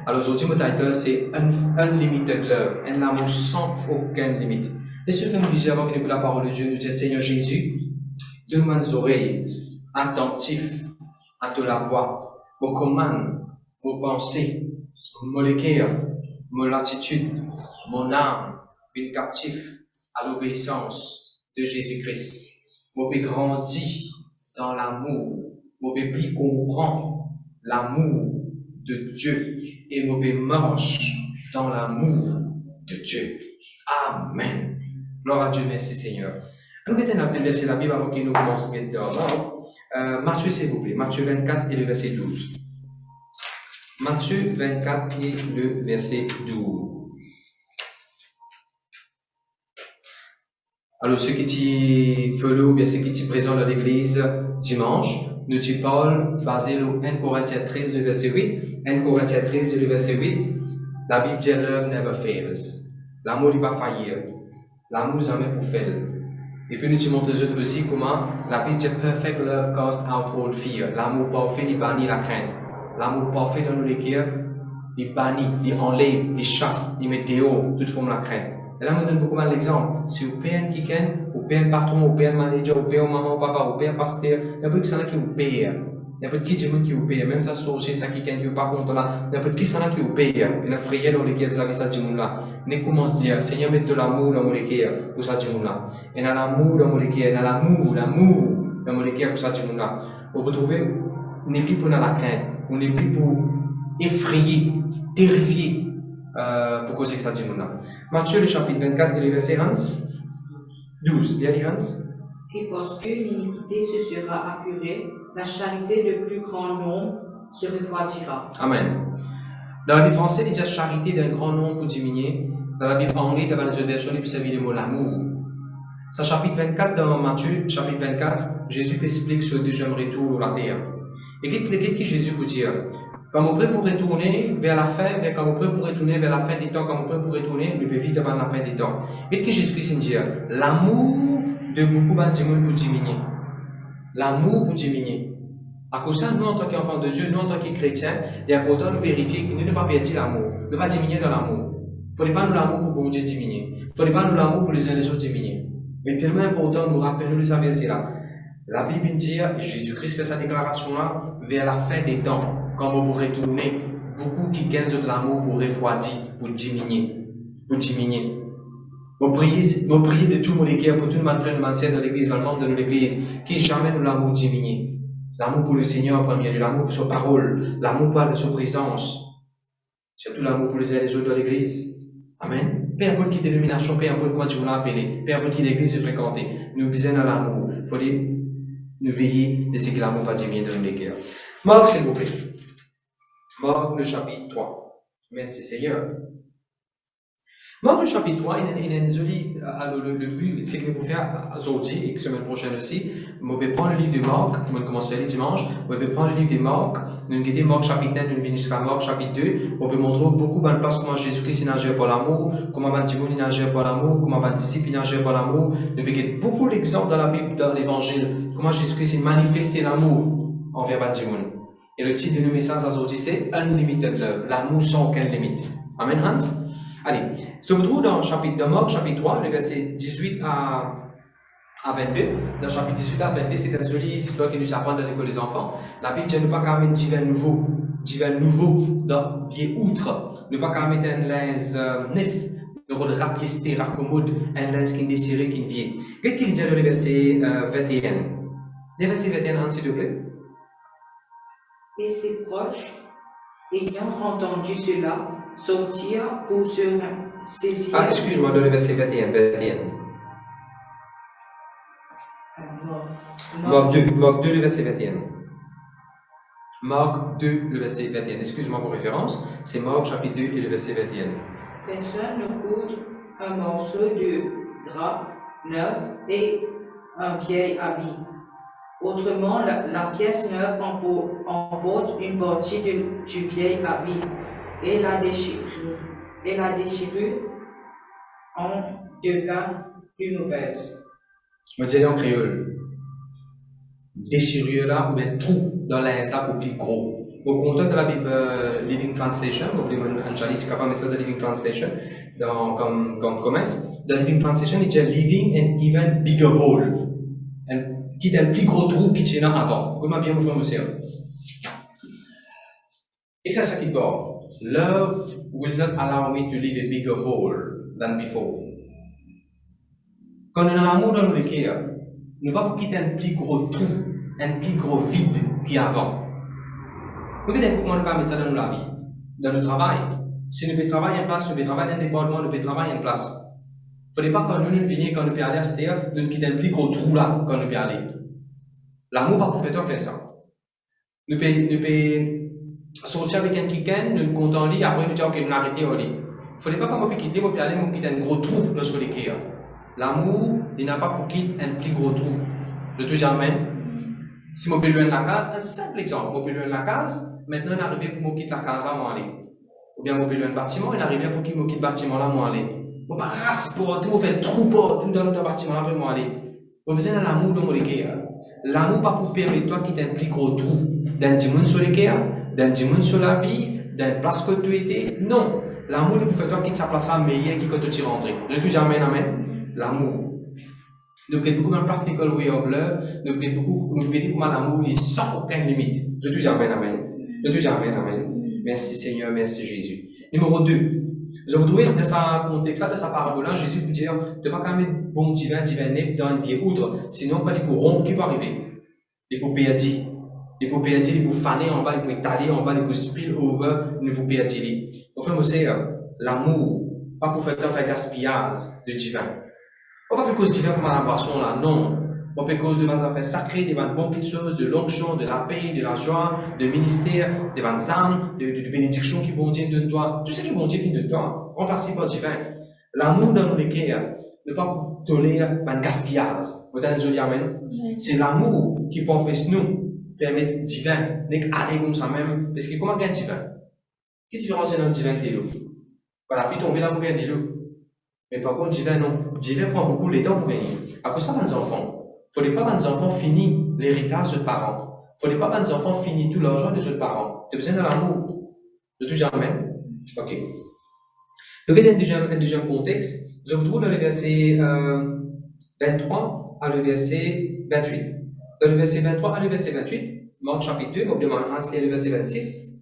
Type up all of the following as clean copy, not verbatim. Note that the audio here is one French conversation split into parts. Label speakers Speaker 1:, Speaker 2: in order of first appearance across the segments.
Speaker 1: Alors aujourd'hui, mon title, c'est Unlimited Love, un amour sans aucune limite. Laissez-moi faire nous dire avant de la parole de Dieu, nous dire, Seigneur Jésus, donne-moi nos oreilles attentives à ta voix, vos commandes, vos pensées, mon cœur, mon attitude, mon âme, une captive à l'obéissance de Jésus-Christ. Mon peut grandir dans l'amour, mon peut plus comprendre l'amour de Dieu et mon peut marcher dans l'amour de Dieu. Amen. Gloire à Dieu, merci Seigneur. Nous allons laisser la Bible avant que nous commencions maintenant. Matthieu, s'il vous plaît, Matthieu 24 et le verset 12. Matthieu 24 et le verset 12. Alors, ceux qui sont follow, bien ceux qui sont présents dans l'église dimanche, nous tu parlons basé sur 1 Corinthiens 13, le verset 8. 1 Corinthiens 13, le verset 8. La Bible dit love never fails. L'amour ne va pas faillir. L'amour jamais pour faire. Et puis nous tu montres aussi comment la Bible dit perfect love casts out all fear. L'amour parfait, il bannit la crainte. L'amour parfait dans nos cœurs, il bannit, il enlève, il chasse, il met dehors toute forme de la crainte. Et là, je donne beaucoup mal l'exemple. Si vous payez un quelqu'un, vous payez un patron, vous payez un manager, vous payez un maman, papa, vous payez un pasteur, il y a pas de qui vous paye. Il y a pas de qui vous paye. Même ça, sorcier, ça qui ne pas contre là. Il y a pas de qui vous paye. Il y a frayé dans lesquels vous avez ça, du monde là. Ne commence à dire, Seigneur, mets de l'amour dans mon cœur pour ça, du monde là. Et dans l'amour dans mon cœur, dans l'amour dans mon cœur pour ça, du monde là. Vous retrouvez, on n'est plus pour la crainte. On n'est plus pour effrayer, terrifier. Pour causer que ça dit mon âme. Matthieu, le chapitre 24 et le verset 12. Bien dit Hans.
Speaker 2: Et parce que l'iniquité se sera appurée, la charité de plus grand nombre se refroidira.
Speaker 1: Amen. Dans la Bible française, il dit charité d'un grand nombre pour diminuer. Dans la Bible anglaise, dans la version, il peut servir le mot l'amour. Ça, chapitre 24, dans Matthieu, chapitre 24, Jésus explique ce deuxième retour sur la terre. Et qu'est-ce que Jésus peut dire? Quand vous prêt pour retourner vers la fin, quand vous prêt pour retourner vers la fin des temps, quand vous prêt pour retourner, vous pouvez vite avant la fin des temps. Et que Jésus-Christ dit, l'amour de beaucoup de gens pour diminuer. L'amour pour diminuer. À cause de ça, nous, en tant qu'enfants de Dieu, nous, en tant que chrétiens, il est important de vérifier que nous ne pas perdre l'amour. Nous ne pas diminuer dans l'amour. Il ne faut pas nous l'amour pour bon Dieu diminuer. Il ne faut pas nous l'amour pour les uns les autres diminuer. Mais tellement important, nous rappelons de ça verset-là. La Bible dit, et Jésus-Christ fait sa déclaration-là, vers la fin des temps. Quand vous retournez, beaucoup qui gagnent de l'amour pour refroidir, pour diminuer. Pour diminuer. Vous priez de tout mon cœur pour tout le monde frère, de sœur dans l'église, dans le monde de l'église, qui jamais nous l'amour diminuer. L'amour pour le Seigneur en premier lieu, l'amour pour sa parole, l'amour pour sa présence. Surtout l'amour pour les uns et les autres dans l'église. Amen. Peu importe qui dénomination, peu importe comment tu veux l'appeler, peu importe qui l'église est fréquentée, nous visons dans l'amour. Il faut nous veiller de ce que l'amour va diminuer dans nos cœurs. Marc, s'il vous plaît. Marc, le chapitre 3. Merci Seigneur. Marc, le chapitre 3, il est joli. Le but, c'est que nous pouvons faire aujourd'hui et la semaine prochaine aussi. On peut prendre le livre de Marc, on commence le dimanche. On peut prendre le livre de Marc, nous quitter Marc chapitre 1, nous venons jusqu'à Marc chapitre 2. On peut montrer beaucoup de place comment Jésus-Christ nageait par l'amour, comment Dieu nageait par l'amour, comment les disciples nageaient par l'amour. Nous avons beaucoup d'exemples dans la Bible, dans l'Évangile, comment Jésus-Christ manifestait l'amour envers Dieu. Et le titre de nos messages aujourd'hui, c'est Unlimited Love, l'amour sans aucune limite. Amen, Hans? Allez, se retrouve dans Marc, chapitre 3, le verset 18 à 22. Dans le chapitre 18 à 22, c'est une jolie histoire qui nous apprend dans l'école des enfants. La Bible dit ne pas qu'à mettre divers nouveau dans pied outre. Ne pas qu'à mettre un linge neuf, de rapiester, raccommode, un linge qui est désiré, qui est vieux. Qu'est-ce qu'il dit dans le verset 21? Le verset 21, s'il te plaît.
Speaker 2: Et ses proches, ayant entendu cela, sortirent pour se saisir.
Speaker 1: Ah, excuse-moi, dans le verset 21. Marc 2, le verset 21. Marc 2, le verset 21. Excuse-moi pour référence, c'est Marc chapitre 2 et le verset 21.
Speaker 2: Personne ne coudre un morceau de drap neuf et un vieil habit. Autrement, la pièce neuve emporte une partie du vieil habit et la déchirure en devint plus mauvaise.
Speaker 1: Je me disais en créole. Déchirure là, ou bien trou dans l'insa pour plus gros. Au contact de la Bible Living Translation, Anjali, c'est capable de mettre ça de Living Translation comme comments. The Living Translation, il dit living an even bigger hole. Qui est un plus gros trou qui tient avant. Comment bien vous faire aussi. Et qu'est-ce qui part? Love will not allow me to leave a bigger hole than before. Quand nous avons l'amour dans nos cœurs, nous ne pouvons pas quitter un plus gros trou, un plus gros vide qu'avant. Nous devons comment nous mettre ça dans la vie, dans le travail. Si nous devons travailler en place, nous devons travailler indépendamment, nous devons travailler en place. Il ne faudrait pas quand nous venions, quand nous pouvons aller à cette terre, nous quitter un plus gros trou là quand nous pouvons aller. L'amour pas pour faire ça. Nous pouvons sortir avec un kicken, nous nous comptons en lit, après nous disons ok, nous arrêtons au lit. Il ne faudrait pas qu'on puisse quitter, nous pouvons aller, nous quitter un gros trou là sur les cœurs. L'amour, il n'a pas pour quitter un plus gros trou. Je te dis amen. Si je peux loin de la case, un simple exemple, je peux loin de la case, maintenant on arrive pour quitter la case à moi aller. Ou bien je peux loin de bâtiment, il arrive pour qu'il me quitte le bâtiment là moi aller. Je ne pas raspoter, je faire trou tout dans le bâtiment là pour moi aller. Je besoin de l'amour dans mon cœur. L'amour pas pour permettre toi quitter un plus gros trou d'un dimanche sur le cœur, d'un dimanche sur la vie, d'une place que tu étais. Non. L'amour pour faire toi quitter sa place à meilleure qui quand tu es rentré. Je te dis amen, amen. L'amour. Nous avons beaucoup de practical way of love. Nous avons comment l'amour est sans aucune limite. Je te dis amen, amen. Je te dis amen, amen. Merci Seigneur, merci Jésus. Numéro 2. Je vous trouvez dans ce contexte-là, dans sa parabole-là, Jésus vous dire, tu ne vas pas quand même bon divin neuf dans une vieille outre, sinon pas les pour rompre qui va arriver. Les pour perdre. Les pour perdre, les pour faner en bas, les pour étaler en bas, les pour spill over, les pour perdre. Enfin, c'est l'amour, pas pour faire gaspillage de divin. Pas pour cause divin comme à la boisson là, non. Pas pour cause de des affaires sacrées, des bonnes petites choses, de l'onction, de la paix, de la joie, de ministère, des bonnes âmes, de bénédictions qui bon Dieu donne toi. Tout ce qui bon Dieu finit de toi, remplacé par divin. L'amour dans nos cœurs, ne pas tolérer un gaspillage. Vous avez joli amen. C'est l'amour qui peut nous permettre divin, d'aller comme ça même. Parce que comment gagne divin? Quelle différence est dans le divin et l'eau? Voilà, puis tomber l'amour et l'eau. Mais par contre, divin, non. Divin prend beaucoup de temps pour gagner. À cause de ça, les enfants. Il ne faut pas que les enfants finissent l'héritage des parents. Il ne faut pas que les enfants finissent tout l'argent des autres parents. Tu as besoin de l'amour. De tout jamais. Ok. Donc, il y a un deuxième contexte. Je vous trouve dans le verset 23 à le verset 28. Dans le verset 23 à le verset 28, Marc chapitre 2, on demande le verset 26.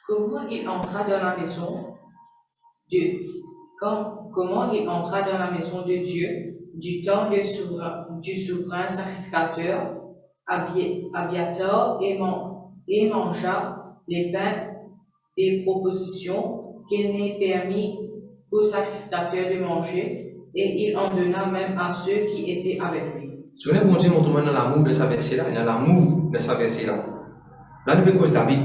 Speaker 2: Comment il entra dans la maison comment il entra dans la maison de Dieu du temps du souverain sacrificateur Abiatar et mangea les pains des propositions qu'il n'est permis aux sacrificateurs de manger, et il en donna même à ceux qui étaient avec lui.
Speaker 1: Si on bon Dieu montre maintenant l'amour de sa verset-là, il y a l'amour de sa verset-là. Là, nous cause David.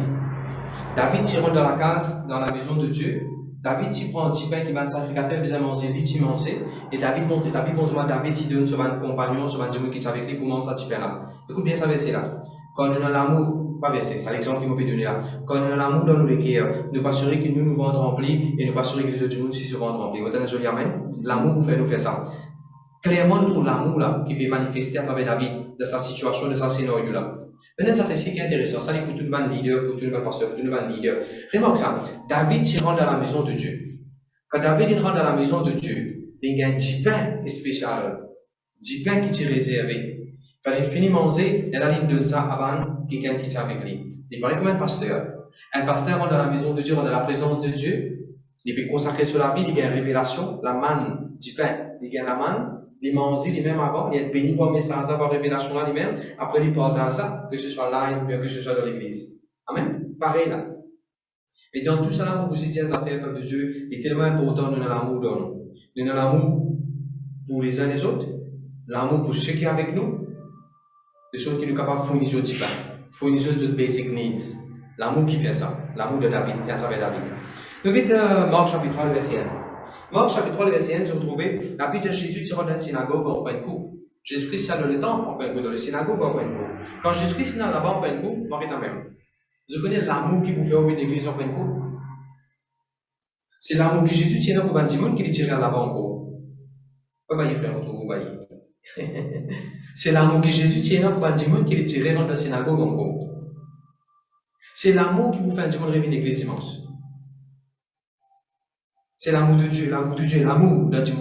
Speaker 1: David, il rentre dans la case, dans la maison de Dieu. David, il prend un petit pain qui va être sacrificateur, il va manger, il manger. Et David montre, David, il donne sur un compagnon, sur un Dieu qui est avec lui pour manger ce petit pain-là. Écoute bien ça verset-là. Quand nous avons l'amour, pas verset, c'est l'exemple qu'il m'a donné là. Quand nous avons l'amour dans nos cœurs, nous pas assurer que nous ventre remplis et nous pas assurer que les autres aussi se ventre remplis. Vous avez un joli amen? L'amour pour faire nous faire ça. Clairement, nous trouvons l'amour là, qui peut manifester à travers David, de sa situation, de sa scénario là. Maintenant, ça fait ce qui est intéressant. Ça, c'est pour tout le monde leader, pour tout le monde pasteur, pour tout le monde leader. Remarque ça. David, il rentre dans la maison de Dieu. Quand David il rentre dans la maison de Dieu, il y a un divin spécial. Divin qui t'est réservé. Quand il finit de manger, il donne ça avant quelqu'un qui est avec lui. Il paraît comme un pasteur. Un pasteur rentre dans la maison de Dieu, rentre dans la présence de Dieu. Il peut consacrer sur la vie, il y a une révélation, la manne du pain. Il y a la manne. Il mange lui-même avant, il est béni par message, par révélation là lui-même, après il partage ça, que ce soit live ou bien que ce soit dans l'église. Amen. Pareil là. Mais dans tout ça, l'amour aussi tient les affaires de Dieu est tellement important de l'amour dans nous. Nous avons l'amour pour les uns les autres, l'amour pour ceux qui sont avec nous, de ceux qui nous capables de fournir du pain, fournir nos basic needs. L'amour qui fait ça, l'amour de David, et à travers David. Nous avons Marc chapitre 3, verset 1. Marc chapitre 3, verset 1, je vous trouvez la vie de Jésus tirant dans la synagogue en plein coup. Jésus-Christ est dans le temple en plein coup, dans la synagogue en plein coup. Quand Jésus-Christ est là-bas en plein coup, Marc est en même. Vous connaissez l'amour qui vous fait ouvrir l'église en plein coup? C'est l'amour que Jésus tient pour un petit monde qui est tiré là-bas en coup. Pas bailler frère, vous voyez. C'est l'amour que Jésus tient pour un petit monde qui est tiré dans la synagogue en coup. C'est l'amour qui vous fait dire qu'on rêve une église immense. C'est l'amour de Dieu, l'amour de Dieu, l'amour de Dieu.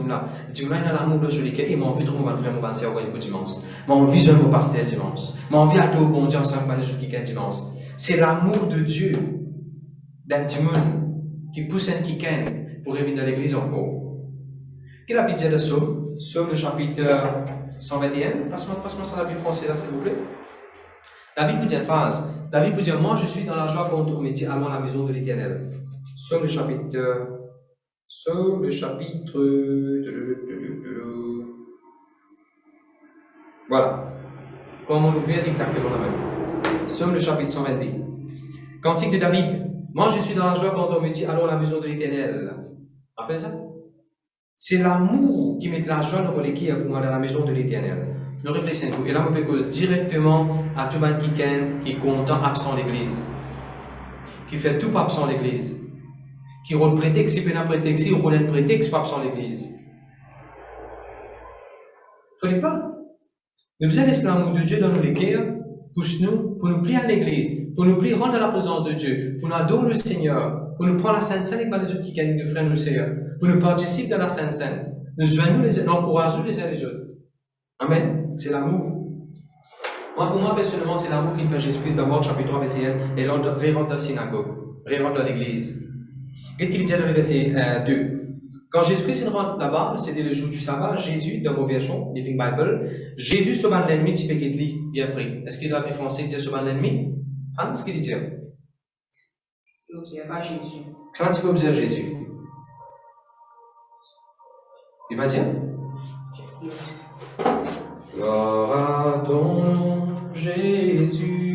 Speaker 1: Dieu a l'amour de celui qui est, mon vie, tout le monde frère, mon banquier, pour dimanche. Mon vie, je mon pasteur dimanche. Mon vie, à tout bon Dieu, ensemble, par les autres qui est dimanche. C'est l'amour de Dieu, d'un Timon, qui pousse un kiken pour revenir dans l'église encore. Quelle est la Bible dit de Somme? Somme, le chapitre 121. Passe-moi ça la Bible française, là, s'il vous plaît. La Bible dit une phrase. La Bible dit, moi, je suis dans la joie quand on me dit, allons à la maison de l'Éternel. Somme, le chapitre. Voilà. Comme on nous fait exactement la même. Somme, le chapitre 122. Cantique de David. Moi, je suis dans la joie quand on me dit, allons à la maison de l'Éternel. Rappelez ça? C'est l'amour qui met de la joie dans mon équipe pour moi dans la maison de l'Éternel. Nous réfléchissons. Et là, on peut cause directement à tout le monde qui est content, absent de l'église. Qui fait tout pour absent de l'église. Qui rôle prétexte, si peut un prétexte, il rôle un prétexte pour absent de l'église. Il ne faut pas. Nous avons laissé l'amour de Dieu dans nos cœurs pour nous plier à l'église, pour nous plier rendre à la présence de Dieu, pour nous adorer le Seigneur, pour nous prendre la Sainte Seine avec les autres qui gagnent nos frères, nos sœurs, pour nous participer dans la Sainte Seine, nous joignons nous encourageons les uns les autres. Amen. C'est l'amour. Moi, pour moi, personnellement, c'est l'amour qui me fait Jésus-Christ dans Marc chapitre 3, verset 1, et rentre dans la synagogue, rentre dans l'église. Qu'est-ce qu'il dit dans le verset 2? Quand Jésus-Christ rentre là-bas, c'était le jour du sabbat, Jésus, dans vos versions, Living Bible, Jésus se bat l'ennemi, tu peux qu'il lit, bien pris. Est-ce qu'il doit être français, dire se bat l'ennemi? Hein, ce qu'il dit?
Speaker 2: Il observa Jésus.
Speaker 1: Comment tu peux observer Jésus? Il va dire? Gloire à ton nom, Jésus.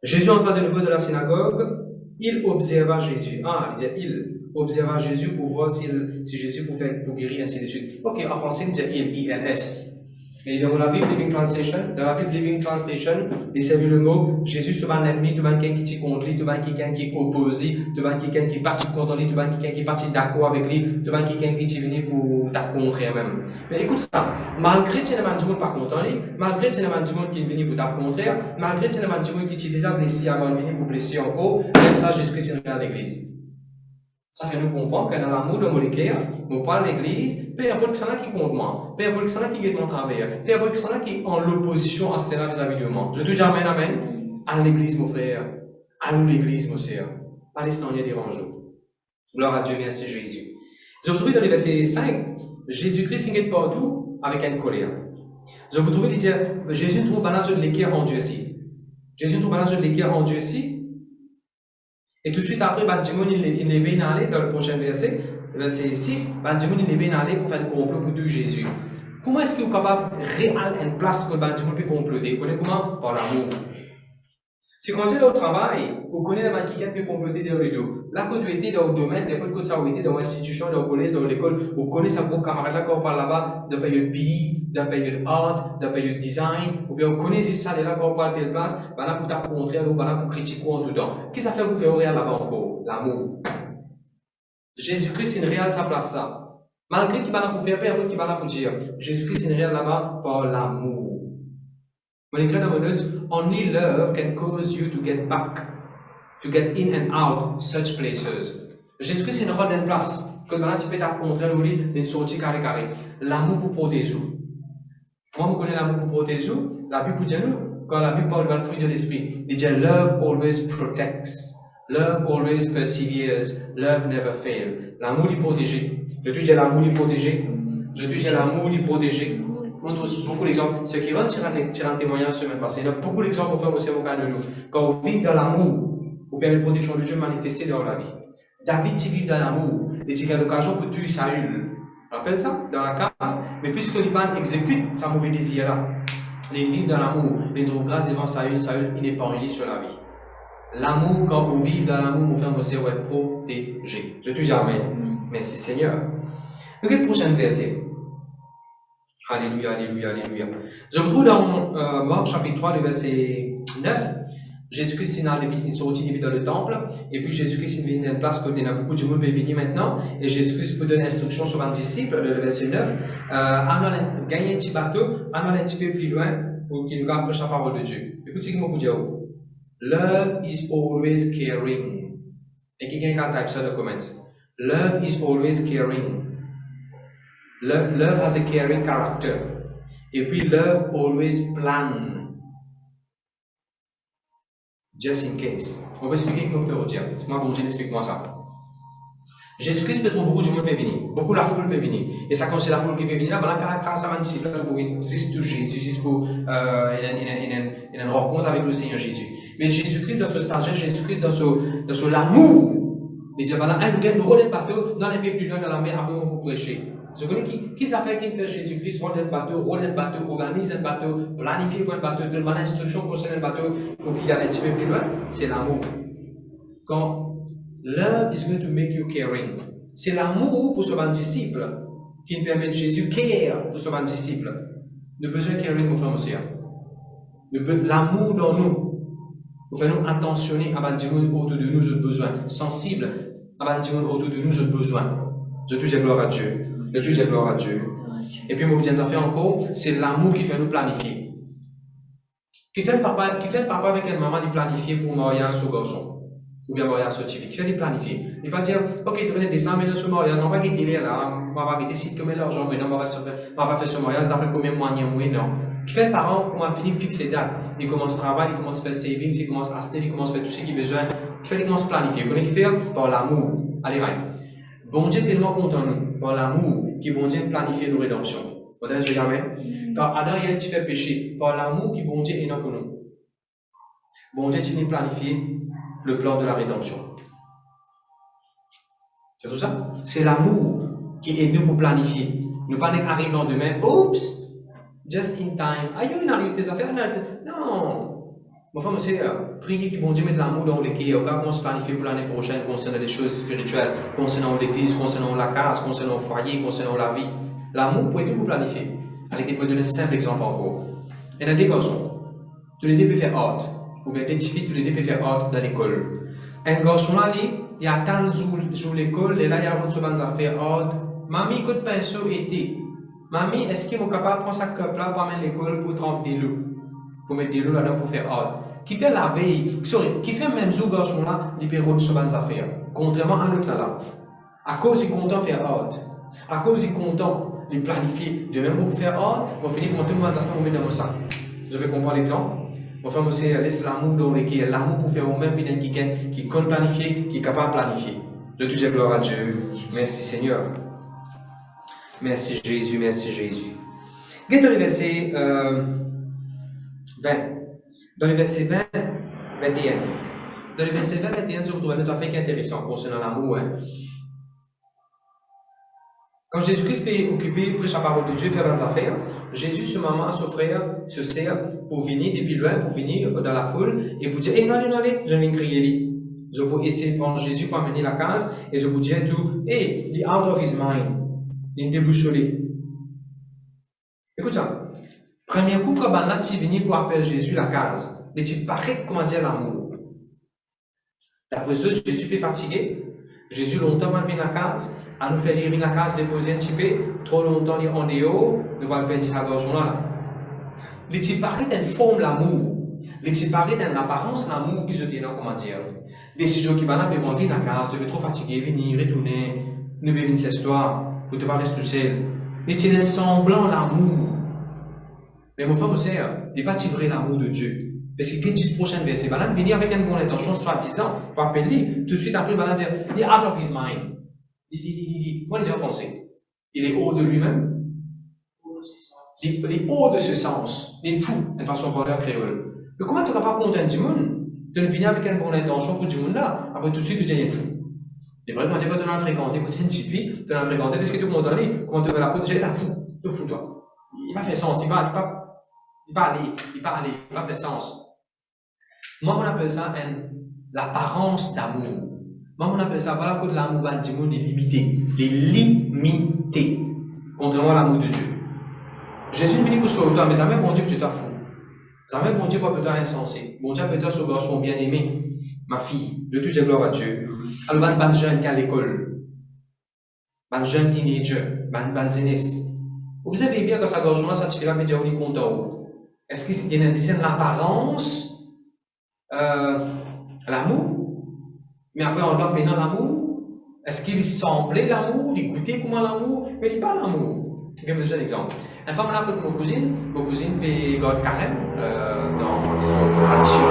Speaker 1: Jésus entra de nouveau de la synagogue. Il observa Jésus. Ah, il dit il observa Jésus pour voir si Jésus pouvait pour guérir, ainsi de suite. Ok, en français, il dit il, mais dans la Bible Living Translation, il s'est vu le mot Jésus se bat l'ennemi, tout le monde qui est contre lui, tout le monde qui est opposé, tout le monde qui est parti contre lui, tout le monde qui est parti d'accord avec lui, tout le monde qui est venu pour t'affronter même. Mais écoute ça, malgré que tu n'as pas de monde pas contre lui, malgré que tu n'as pas de monde qui est venu pour t'affronter, malgré que tu n'as pas de monde qui est déjà blessé avant de venir pour blesser encore, même ça, Jésus-Christ est dans l'église. Ça fait nous comprendre que dans l'amour de mon éclair, nous parlons de l'église, peu importe que c'est là qui compte moi, peu importe que c'est là qui est mon travail, peu importe que c'est là qui est en l'opposition à cela vis-à-vis de moi. Je te dis amen, amen. À l'église, mon frère. À nous, l'église, mon sœur. Pas laisser nous déranger. Gloire à Dieu, merci Jésus. Je vous trouve dans le verset 5, Jésus-Christ est partout avec une colère. Je vous trouve dire, Jésus trouve balance de l'équerre en Dieu ici. Jésus trouve balance de l'équerre en Dieu ici. Et tout de suite après, Benjamin, il vient aller dans le prochain verset, verset 6, Benjamin, il vient aller pour faire le complot pour tuer Jésus. Comment est-ce qu'il est capable de réaliser une place que Benjamin peut comploter? Vous connaissez comment? Par l'amour. Si quand tu es au travail, vous connaissez la qui peut comploter dans le dos. Là, quand tu étais dans le domaine, n'importe quoi, ça a été dans l'institution, dans le collège, dans l'école, vous connaissez un groupe camarade là, quand on parle là-bas, d'un période PI, d'un période art, d'un période design, ou bien vous connaissez ça là, quand on parle de telle place, ben là, pour t'affronter, ou ben là, pour critiquer en tout temps. Qu'est-ce que ça fait pour faire réel là-bas encore? L'amour. Jésus-Christ, il réalise sa place là. Malgré qu'il va là pour faire peur, qu'il va là pour dire, Jésus-Christ, il réalise là-bas par l'amour. When you get on notes, only love can cause you to get back, to get in and out such places. Jésus-Christ, c'est une rôle d'une place. Quand maintenant tu peux t'affronter au lit d'une sortie carré. L'amour pour protéger. Moi, je connais l'amour pour protéger. La Bible dit nous, quand la Bible parle du fruit de l'esprit, il dit love always protects, love always perseveres, love never fails. L'amour est protégé. Je te dis l'amour est protégé. Je te dis l'amour est protégé. On trouve beaucoup d'exemples. Ceux qui vont tirer un témoignage semaine passée, il y a beaucoup d'exemples qu'on fait aussi au cas de nous. Quand on vit dans l'amour, ou bien la protection de Dieu manifestée dans la vie. David vit dans l'amour. Il a l'occasion pour tuer Saül. On rappelle ça dans la cave. Mais puisque Liban exécute sa mauvaise désir là, il vit dans l'amour. Il trouve grâce devant Saül. Saül, il n'est pas réuni sur la vie. L'amour, quand on vit dans l'amour, mon frère, c'est être protégé. Je te dis amen. Merci Seigneur. Donc, le prochain verset. Alléluia, alléluia, alléluia. Je me trouve dans Marc chapitre 3, le verset 9. Jésus-Christ est sorti dans le temple, et puis Jésus-Christ est venu dans une place côté, il y a beaucoup de monde qui est venu maintenant, et Jésus-Christ peut donner instruction sur un disciple, le verset 9, gagner un petit bateau, aller un petit peu plus loin, pour qu'il nous approche la parole de Dieu. Et Écoute ce que je vous dis. Love is always caring. Et quelqu'un qui type ça dans les comments. Love is always caring. Love has a caring character. Et puis love always plan. Just in case. On va expliquer comment on peut dire. Moi, bon Dieu, explique-moi ça. Jésus-Christ peut trouver beaucoup de monde peut venir. Beaucoup la foule peut venir. Et ça concerne la foule qui peut venir. Là, quand ça va disciple, pour juste Jésus, juste pour une rencontre avec le Seigneur Jésus. Mais Jésus-Christ dans ce sagesse, Jésus-Christ dans ce l'amour. Il dit, voilà, nous roulons le bateau, dans les pays plus loin dans la mer, après on peut prêcher. Vous connaissez qui ça fait qui fait Jésus-Christ, roule le bateau, organise le bateau, planifie pour le bateau, donne l'instruction concernant le bateau pour qu'il aille un petit peu plus loin? C'est l'amour. Quand love is going to make you caring. C'est l'amour pour son disciple qui nous permet de Jésus care pour son disciple. Nous avons besoin de caring pour frère aussi. L'amour dans nous. Pour faire nous attentionner à ce qui autour de nous, j'ai besoin. Sensible à ce qui autour de nous, j'ai besoin. Je touche gloire à Dieu. Je touche gloire à Dieu. Et puis, moi, je vais faire encore, c'est l'amour qui fait nous planifier. Qui fait le papa avec une maman de planifier pour mariage au garçon. Ou bien mariage certifié. Qui fait de planifier. Il va dire, ok, tu venais descendre maintenant sur mariage, on va quitter là, on va quitter si combien d'argent, mais non, on va faire ce mariage d'après combien de moyens, oui, non. Qui fait le parent, comment finir fixer date. Il commence à travailler, il commence à faire savings, il commence à acheter, il commence à faire tout ce qu'il a besoin. Qui fait, il commence à planifier. Vous connaissez qui fait? Par l'amour. Allez, right. Bon Dieu est tellement content de nous, par l'amour, qui bon Dieu planifier nos rédemptions. Vous entendez ce que je dis? Quand Adam et Ève fait péché, par l'amour qui bon Dieu est dans pour nous. Bon Dieu finit planifier le plan de la rédemption. C'est tout ça? C'est l'amour qui aide nous pour planifier. Nous pas arriver le lendemain, oups! Just in time. Aïe, il arrive tes affaires. Non. Mon frère, c'est prier que bon Dieu mette l'amour dans les cœurs. Quand on se planifie pour l'année prochaine concernant les choses spirituelles, concernant l'église, concernant la case, concernant le foyer, concernant la vie. L'amour, pour aider vous planifier. Allez, je vais vous donner un simple exemple encore. Il y a des garçons. Tous les deux peuvent faire hâte. Ou bien des filles, tous les deux peuvent faire hâte dans l'école. Un garçon là, il attend sur l'école, et là, il y a un autre qui fait hâte. Mamie, écoute, pinceau, été. Mamie, est-ce qu'ils sont capables de prendre sa cup là pour amener l'école pour tremper des loups? Pour mettre des loups là-dedans pour faire hâte. Qui fait la veille, qui fait même ce garçon là, il peut sur les affaires. Contrairement à l'autre là. À cause il est content de faire hâte. À cause il est content de planifier. De même pour faire hâte, on finit par tout le monde affaires pour mettre dans mon sac. Vous avez compris l'exemple? Mon frère, c'est laisse l'amour dans les cœurs, l'amour pour faire au même bien qui compte planifier, qui est capable de planifier. Je touche gloire à Dieu. Merci Seigneur. Merci Jésus, merci Jésus. Regardez dans le verset 20. Dans le verset 20, 21. Dans le verset 20, 21, nous retrouvons un fait intéressant concernant l'amour. Hein. Quand Jésus-Christ est occupé, prêche la parole de Dieu, faire des affaires, Jésus, ce moment, son frère, se sert pour venir depuis loin, pour venir dans la foule, et pour dire, non, je viens crier lui. Je peux essayer de prendre Jésus pour amener la case, et je vous dis tout, il est out of his mind. Il est déboussolé. Écoute ça. Premier coup, quand là, tu es venu pour appeler Jésus la case, mais tu paraît comment dire l'amour. D'après ça, Jésus est fatigué. Jésus longtemps m'a mis la case, à nous faire lire la case, déposer un petit peu, trop longtemps lire en dehors, nous allons perdre sa gorge là. Les tu paraît une forme l'amour. Les tu paraît une apparence l'amour qui se tient comment dire. Décision qui va là, peuvent envie la case, tu es trop fatigué, venir, retourner, nous vivons cette histoire. Pour ne pas rester tout seul. Mais tu es un semblant l'amour. Mais mon frère, mon sœur, il n'est pas vrai l'amour de Dieu. Parce qu'il dit ce prochain verset, il va venir avec une bonne intention, soi-disant, pour appeler, tout de suite après, il va dire, il est out of his mind. Comment il dit en français? Il est hors de lui-même. Il est hors de ce sens. Il est fou, d'une façon de parler en créole. Mais comment tu n'es pas content du monde? Tu viens avec une bonne intention pour du monde là, après tout de suite, tu deviens fou. C'est vrai, quand tu vas fréquenter, écoute un petit peu, tu vas fréquenter, parce que tout le monde dit, comment tu vas la peau, déjà, t'es fou, te fous toi. Il va faire sens, il va faire sens. Moi, on appelle ça l'apparence d'amour. Moi, on appelle ça, voilà, que l'amour du monde est limité. Il est limité. Contrairement à l'amour de Dieu. Jésus est venu pour sauver toi, mais ça même bon Dieu que tu t'as fou. Ça même bon Dieu pas peut-être insensé. Bon Dieu peut-être ce garçon bien-aimé. Ma fille, je te dis gloire à Dieu. Alors, ban jeune qui est à l'école, ban jeune teenager, ban jeunesse. Vous savez bien que ça garçon là, ça te fait là, mais déjà on est content. Est-ce qu'il y a une l'apparence, l'amour? Mais après, on doit pénal l'amour? Est-ce qu'il semblait l'amour? Il goûtait comment l'amour? Mais il n'est pas l'amour. Je vais vous donner un exemple. Une femme là avec mon cousine fait carême dans son tradition.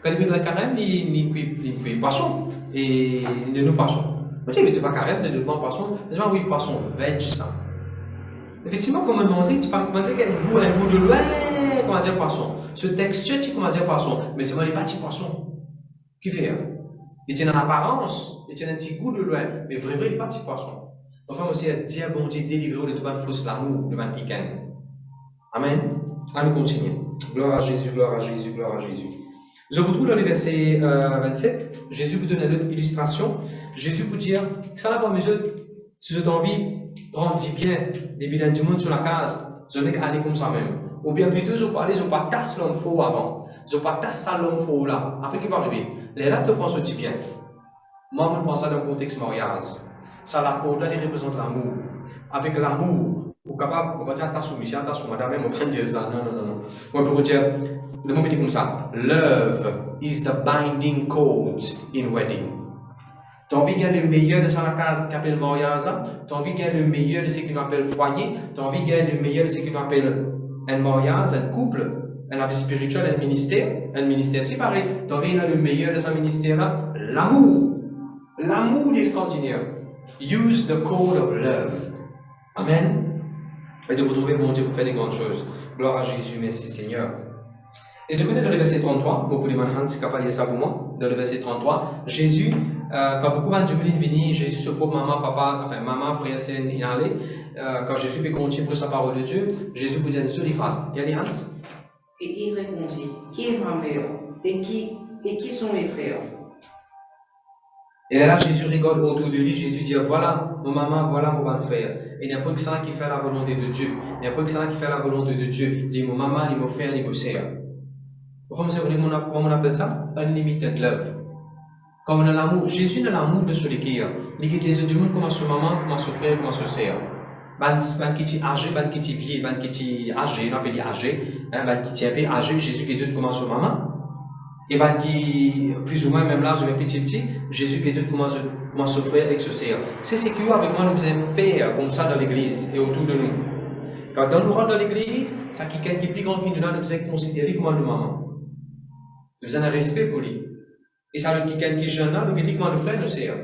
Speaker 1: Quand il fait carême, il fait poisson. Et il ne nous poisson. Je dis, il ne fait pas carême, il ne nous poisson. Je dis, oui, poisson veg, ça. Effectivement, comme on dit, tu peux dire qu'il y a un goût de loin, comment dire poisson. Ce texture, tu comment dire poisson. Mais c'est vraiment les petits poissons. Qui fait? Il tient en apparence, il tient un petit goût de loin. Mais vrai, les petits poissons. Enfin, aussi, dire, bon Dieu, délivrez-vous de tout le fausse l'amour, de le week-end. Amen. Allons continuer. Gloire à Jésus, gloire à Jésus, gloire à Jésus. Je vous trouve dans le verset 27. Jésus vous donne une autre illustration. Jésus vous dit, ça n'a pas mesure, si vous avez envie de prendre 10 biens, des biens du monde sur la case, vous allez aller comme ça même. Ou bien plutôt, vous n'avez pas tasse l'homme faux avant. Vous n'avez pas tasse ça l'homme faux là. Après, qui va arriver? Les là, tu penses aux 10 biens. Moi, je pense à dans le contexte mariage. Ça, la corde là, il représente l'amour. Avec l'amour, vous êtes capable, on va dire, ta soumission, ta soumission, madame, on va dire ça. Non. Moi, pour vous dire, le mot est comme ça. Love is the binding cord in wedding. Tu as envie de gagner le meilleur de sa case qui appelle mariage, tu as envie de gagner le meilleur de ce qu'on appelle foyer, tu as envie de gagner le meilleur de ce qu'on appelle un mariage, un couple, un vie spirituelle, un ministère c'est pareil. Tu as envie de gagner le meilleur de sa ministère, l'amour. L'amour extraordinaire. Use the code of love. Amen. Et de vous trouver, bon Dieu, pour faire des grandes choses. Gloire à Jésus, merci Seigneur. Et je connais dans le verset 33, beaucoup de gens sont capables de dire ça pour moi, dans le verset 33, Jésus, quand beaucoup de gens viennent, Jésus se pose maman, papa, enfin maman, frère, c'est y aller, quand Jésus peut continuer pour sa parole de Dieu, Jésus vous dit une seule phrase. Il y a des Hans?
Speaker 2: Et il répondit, qui est ma mère et qui sont mes frères?
Speaker 1: Et là, Jésus rigole autour de lui, Jésus dit, voilà mon maman, voilà mon grand frère. Et il n'y a pas que ça qui fait la volonté de Dieu. Il n'y a pas que ça qui fait la volonté de Dieu. Les mon maman, les mon frère, les mon sœur. Comment on appelle ça? Unlimited love. Quand on a l'amour, Jésus a l'amour de celui qui est. Il dit que les autres du monde commencent sur maman, commencent sur frère, commencent sur sœur. Ban qui est âgé, ban qui est vieux, ban qui est âgé, on appelle âgé, ban qui est un peu âgé, Jésus qui dit commence sur maman. Et ban qui, plus ou moins, même là, je vais petit, Jésus qui dit commence sur frère avec ce sœur. C'est ce que avec moi nous faisons faire comme ça dans l'église et autour de nous. Quand nous rentrons dans l'église, ça qui est plus grand que nous, nous faisons considérer comme nos mamans. Nous avons un respect pour lui. Et ça, quelqu'un qui est jeune là, nous dit comment nous frères, nous sœurs.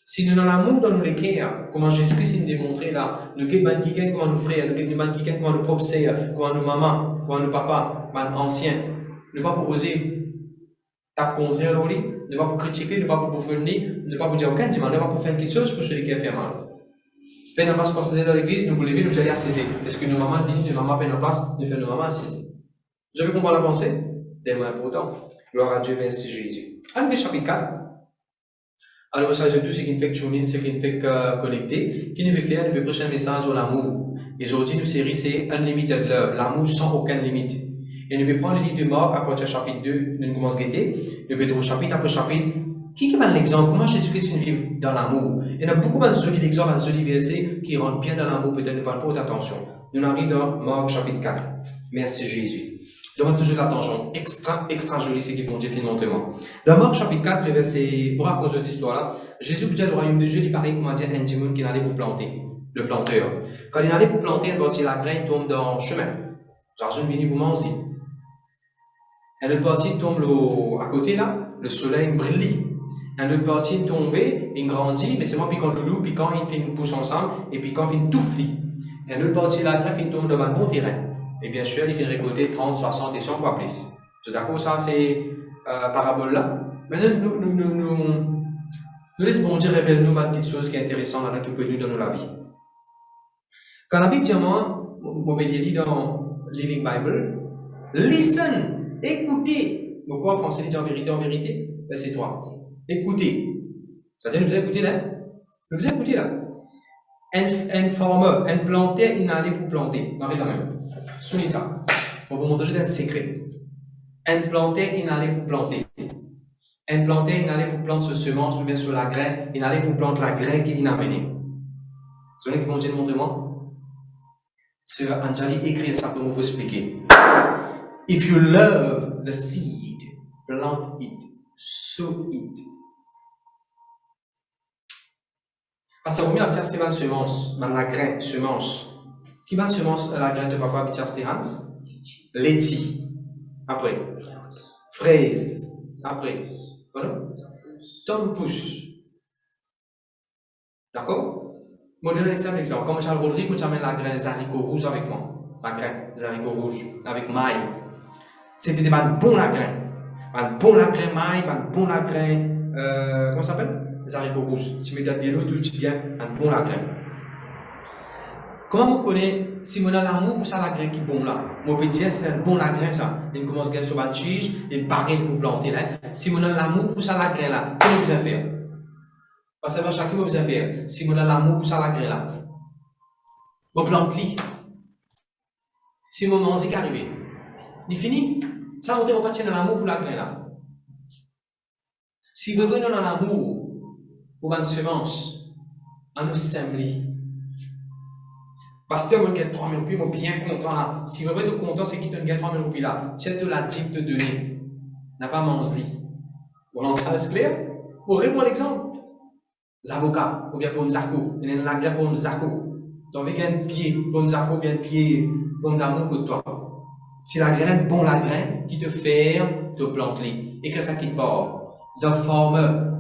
Speaker 1: Si nous avons l'amour dans nous les cœurs, comment Jésus-Christ nous démontré là, nous avons quelqu'un comment nous frères, nous avons quelqu'un comment nous propres sœurs, comment nous mamans, comment nous papas, comment anciens. Nous ne pas pour oser taper contre eux, ne pas pour critiquer, ne pas pour bouffonner, ne pas pour dire aucun dimanche, ne pas pour faire une petite chose pour celui qui a fait mal. Peine en place pour passer dans l'église, nous vous levez, nous allez assiser. Est-ce que nos mamans disent, nos mamans peine en place, nous faisons nos mamans assiser. Vous avez compris la pensée? Tellement important. Gloire à Dieu, merci Jésus. Allez, chapitre 4. Alors, ça, c'est tout ce qui fait tuner, ce qui fait connecter, qui nous fait faire, nous peut prêcher un message sur l'amour. Et aujourd'hui, nous série, c'est Unlimited Love, l'amour sans aucune limite. Et nous pouvons prendre le livre de Marc, à partir du chapitre 2, nous commençons à guetter. Nous pouvons chapitre après chapitre. Qui m'a l'exemple? Comment Jésus-Christ vit dans l'amour? Il y en a beaucoup de jolis exemples, de jolis versets qui rentrent bien dans l'amour, peut-être ne parlent pas haute attention. Nous arrivons dans Marc, chapitre 4. Merci Jésus. Demande toujours l'attention. Extra joli, c'est qui bon Dieu fait montement. Dans Marc chapitre 4, le verset, pour raconter cette histoire-là, Jésus vous dit le royaume de Dieu, il paraît comment dire un démon qui allait pour planter, le planteur. Quand il allait pour planter, la graine tombe dans le chemin. L'argent vient pour manger. Un autre partie tombe à côté là, le soleil brille. Un autre partie tombe, il grandit, mais c'est moi puis quand le loup, puis quand il fait une pousse ensemble, et puis quand il fait une touflie. Un autre partie la graine, il tombe dans un bon terrain. Et bien sûr, il fait récolter 30, 60 et 100 fois plus. C'est d'accord, ça, c'est parabole-là. Maintenant, nous laissons bon Dieu révéler nous une petite chose qui est intéressante dans notre connu dans la vie. Quand la Bible dit, moi, dit dans Living Bible, listen, écoutez. Pourquoi en français, il dit en vérité, verset 3. Écoutez. C'est-à-dire, nous écoutez là. Nous écoutez là. Un farmer, un planteur, il n'allait pour planter. Dans la même. Soulignez ça. On va vous montrer un secret. Un planteur, il n'allait pour planter. Un planteur, il n'allait pour planter ce semence ou bien sur la graine. Il n'allait pour planter la graine qu'il a amenée. Vous savez que mon Dieu montre-moi? Sœur Anjali écrit ça pour vous expliquer. If you love the seed, plant it, sow it. Parce que vous avez une semence, la graine, semence. Qui va semence la graine de papa Hans? Laitier. Après. Fraise. Après. Voilà. Tom pousse. D'accord? Je vais donner un exemple. Comme Charles Rodrigue, quand j'amène la graine des haricots rouges avec moi. La graine des haricots rouges avec maille. C'était des bons la graine. Bon la graine maille, bon la graine. Comment ça s'appelle? Les haricots rouges. Tu mets de bien l'eau, tu bien, un bon la graine. Comment vous connaissez si on a l'amour pour ça la graine qui est bon là? Mon petit c'est un bon la graine ça. Il commence à gagner sur la tige, il paraît pour planter là. Si on a l'amour pour ça la graine là, qu'est-ce que vous allez faire? Parce que chacun vous allez faire. Si on a l'amour pour ça la graine là, vous plantez. Si mon moment est arrivé, il finit. Ça montre qu'on pas l'amour pour la graine là. Si vous venez dans l'amour pour une semence, on nous sème. Pasteur, on gagne 3 000 roupies, on est bien content là. Si vous êtes content, c'est qu'il te gagne 3 000 roupies là. Si tu l'as dit te donner, n'a pas mangé. Bon, l'entrée est clair? Vous répondez l'exemple. Les avocats, ou bien pour un zako, il y a un pour un zako. Donc, vous avez un pied pour un zako, bien un pied pour un amour pour toi. Si la graine, bon la graine, qui te fait te planter. Et que ça qui te part. The farmer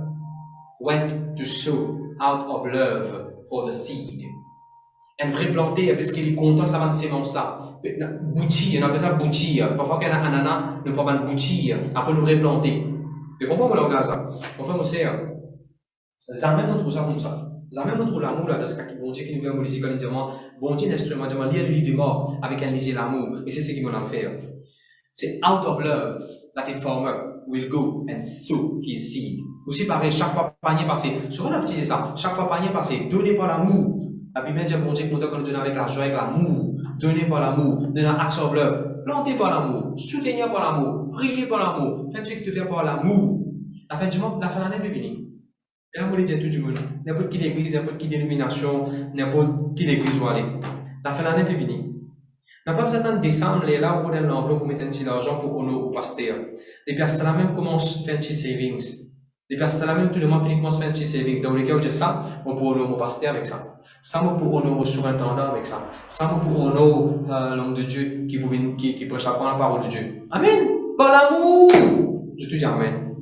Speaker 1: went to sow out of love for the seed. Un vrai planté, parce qu'il est content, ça va de sémence là. Boutir, on appelle ça boutir. Parfois, qu'il y a un ananas, nous pouvons boutir, après nous replanter. Mais pourquoi on regarde ça? Enfin, on sait, jamais on trouve ça comme ça. Jamais on trouve l'amour là, dans ce cas qui bon Dieu qui nous fait un musique, bon Dieu, l'instrument, lire le livre des morts avec un léger l'amour. Et c'est ce qu'il m'a fait. C'est out of love that a farmer will go and sow his seed. Aussi pareil, chaque fois panier passé. Souvent on a petit ça. Chaque fois panier passé, donnez pas l'amour. La Bible dit bon Dieu qu'on nous donne avec la joie, avec l'amour. Donnez pas l'amour, donnez un axe of love. Plantez par l'amour, soutenez par l'amour, priez par l'amour. Faites ce qui te fait par l'amour. La fin du mois, la fin de l'année est venue. Et là, vous voulez dire tout du monde. N'importe qui église, n'importe qui dénomination, n'importe qui église où aller. La fin de l'année est venue. On n'a pas besoin d'attendre décembre, là où on a l'enveloppe pour mettre un petit argent pour honorer au pasteur. Les personnes là même commencent à faire un petit savings. Les personnes là même tout le monde commence à faire un petit savings. Dans le cas où j'ai ça, on peut honorer au pasteur avec ça. Ça, on peut honorer au surintendant avec ça. Ça, on peut honorer l'homme de Dieu qui prêche la parole de Dieu. Amen. Par l'amour. Je te dis Amen.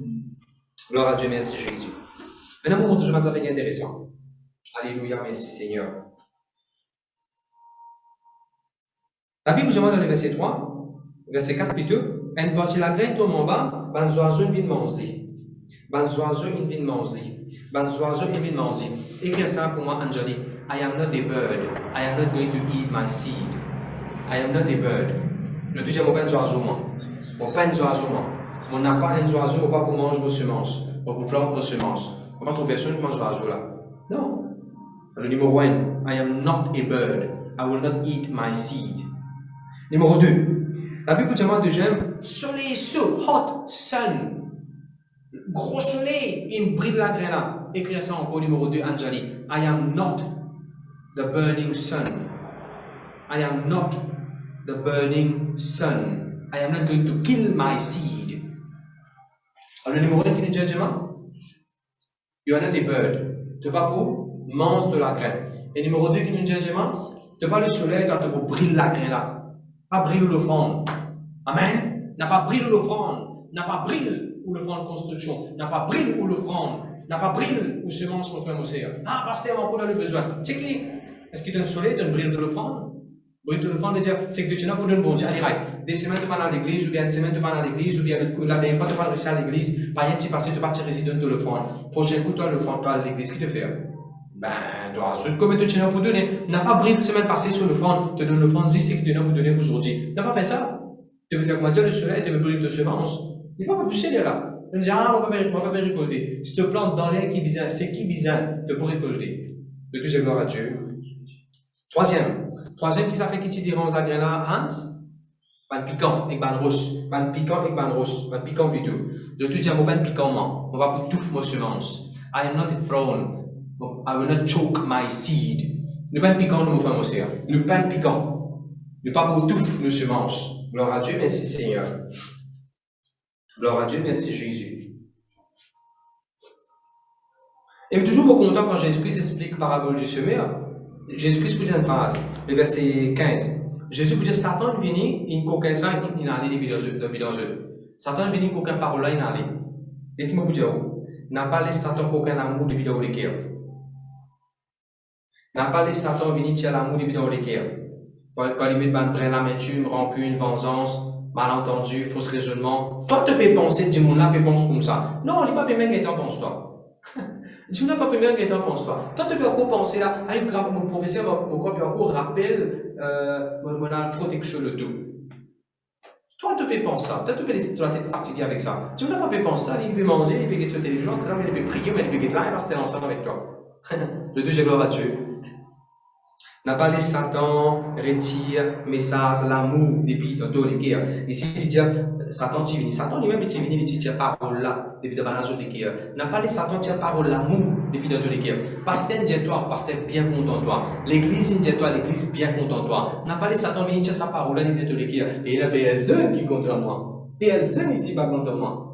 Speaker 1: Gloire à Dieu, merci Jésus. Maintenant, on montre toujours ça fait intéressant. Alléluia, merci Seigneur. La Bible demande dans le verset 3, verset 4 plutôt, une partie la graine tombe en bas, ban oiseau vient manger. Ban oiseau vient manger. Ban oiseau vient manger. Écris ça pour moi, Anjali. I am not a bird. I am not going to eat my seed. I am not a bird. Le deuxième mot, pas un oiseau, moi. Mon pas un oiseau, moi. On n'a pas un oiseau, pas pour manger vos semences. Pour planter vos semences. On va trouver personne qui mange oiseau là. Non. Le numéro 1, I am not a bird. I will not eat my seed. Numéro 2. La Bible demande deuxième, soleil chaud, hot sun. Gros soleil, il brille la graine là. Écrire ça encore, numéro 2, Anjali. I am not the burning sun. I am not the burning sun. I am not going to kill my seed. Alors, le numéro 1 qui nous dit deuxièmement, you are not a bird. Tu vas pour manger de la graine. Et numéro 2 qui nous dit deuxièmement, tu vas le soleil, tu vas pour briller la graine là. Pas brille l'offrande. Amen. N'a pas brille l'offrande. N'a pas brille ou l'offrande construction. N'a pas brille ou l'offrande. N'a pas brille ou semence qu'on fait au océan. Ah, pasteur, on a le besoin. Check-les. Est-ce qu'il y a un soleil d'un brille de l'offrande? Brille de l'offrande, c'est que tu n'as pas de bon Dieu. Allez, des semaines tu vas à l'église, ou bien des semaines tu vas à l'église, ou bien la dernière fois tu vas rester à l'église, pas rien tu passes, tu partir résident de l'offrande. Prochain coup, toi, l'offrande, toi à l'église, qui te fait? Ben, toi, ce que tu n'as pour donner, n'a pas brillé la semaine passée sur l'offrande, te donne l'offrande, c'est ce que tu n'as pour donner aujourd'hui. Tu n'as pas fait ça. Tu veux faire comment dire le soleil, tu veux briller de semence. Il n'est pas poussé là. Tu me dis, ah, on va pas récolter. Si tu te plantes dans l'air qui bizarre, c'est qui bizarre de pour récolter. De que j'ai gloire à Dieu. Troisième qui ça fait qui t'y dira aux agrès là, Hans? Ban piquant avec ban rousse. Ban piquant avec ban rousse. Ban piquant plutôt. Je te dis, ban piquant, on va pour tout ma semence. I am not a throne. I will not choke my seed. Le pain piquant, nous faisons aussi. Le pain piquant. Ne pas pour tout nous semences. Gloire à Dieu, merci Seigneur. Gloire à Dieu, merci Jésus. Et toujours au content quand Jésus-Christ explique la parabole du semeur. Jésus-Christ vous dit une phrase, le verset 15. Jésus vous dit, Satan est venu, il n'a aucun sang, il n'a allé de bidonjeux. Satan est venu, il n'a aucun parole là, il n'a allé. Et qui m'a dit, n'a pas laissé Satan aucun amour de bidon au cœur. N'a pas laissé Satan venir tirer l'amour de bidon au cœur. Quand il met de l'amertume, rancune, vengeance, malentendu, faux raisonnement. Toi, tu peux penser, dis-moi là, tu penses comme ça. Non, il n'est pas bien que tu penses toi. Dis-moi pas bien que tu penses toi. Toi, tu peux encore penser là, mon professeur, pourquoi tu encore rappelle, mon protection de tout. Toi, tu peux penser ça. Toi, tu peux laisser toi tête fatiguée avec ça. Tu n'as pas pu penser ça, il peut manger, il peut être sur la télévision, c'est là, il peut prier, mais il peut être là, il va rester ensemble avec toi. Le Dieu, gloire à Dieu. N'a pas laissé Satan retire message, l'amour, depuis dans tous les guerres. Ici, il dit, Satan est venu. Satan lui-même est venu, il dit, parole là, depuis dans la zone des guerres. N'a pas laissé Satan dire parole, l'amour, depuis dans tous les guerres. Pasteur, dis-toi, pasteur, bien content de toi. L'église, dis-toi, l'église, bien content de toi. N'a pas laissé Satan venir dire sa parole là, depuis dans tous les guerres. Et il y a personne qui contre moi. Personne ici pas contre moi.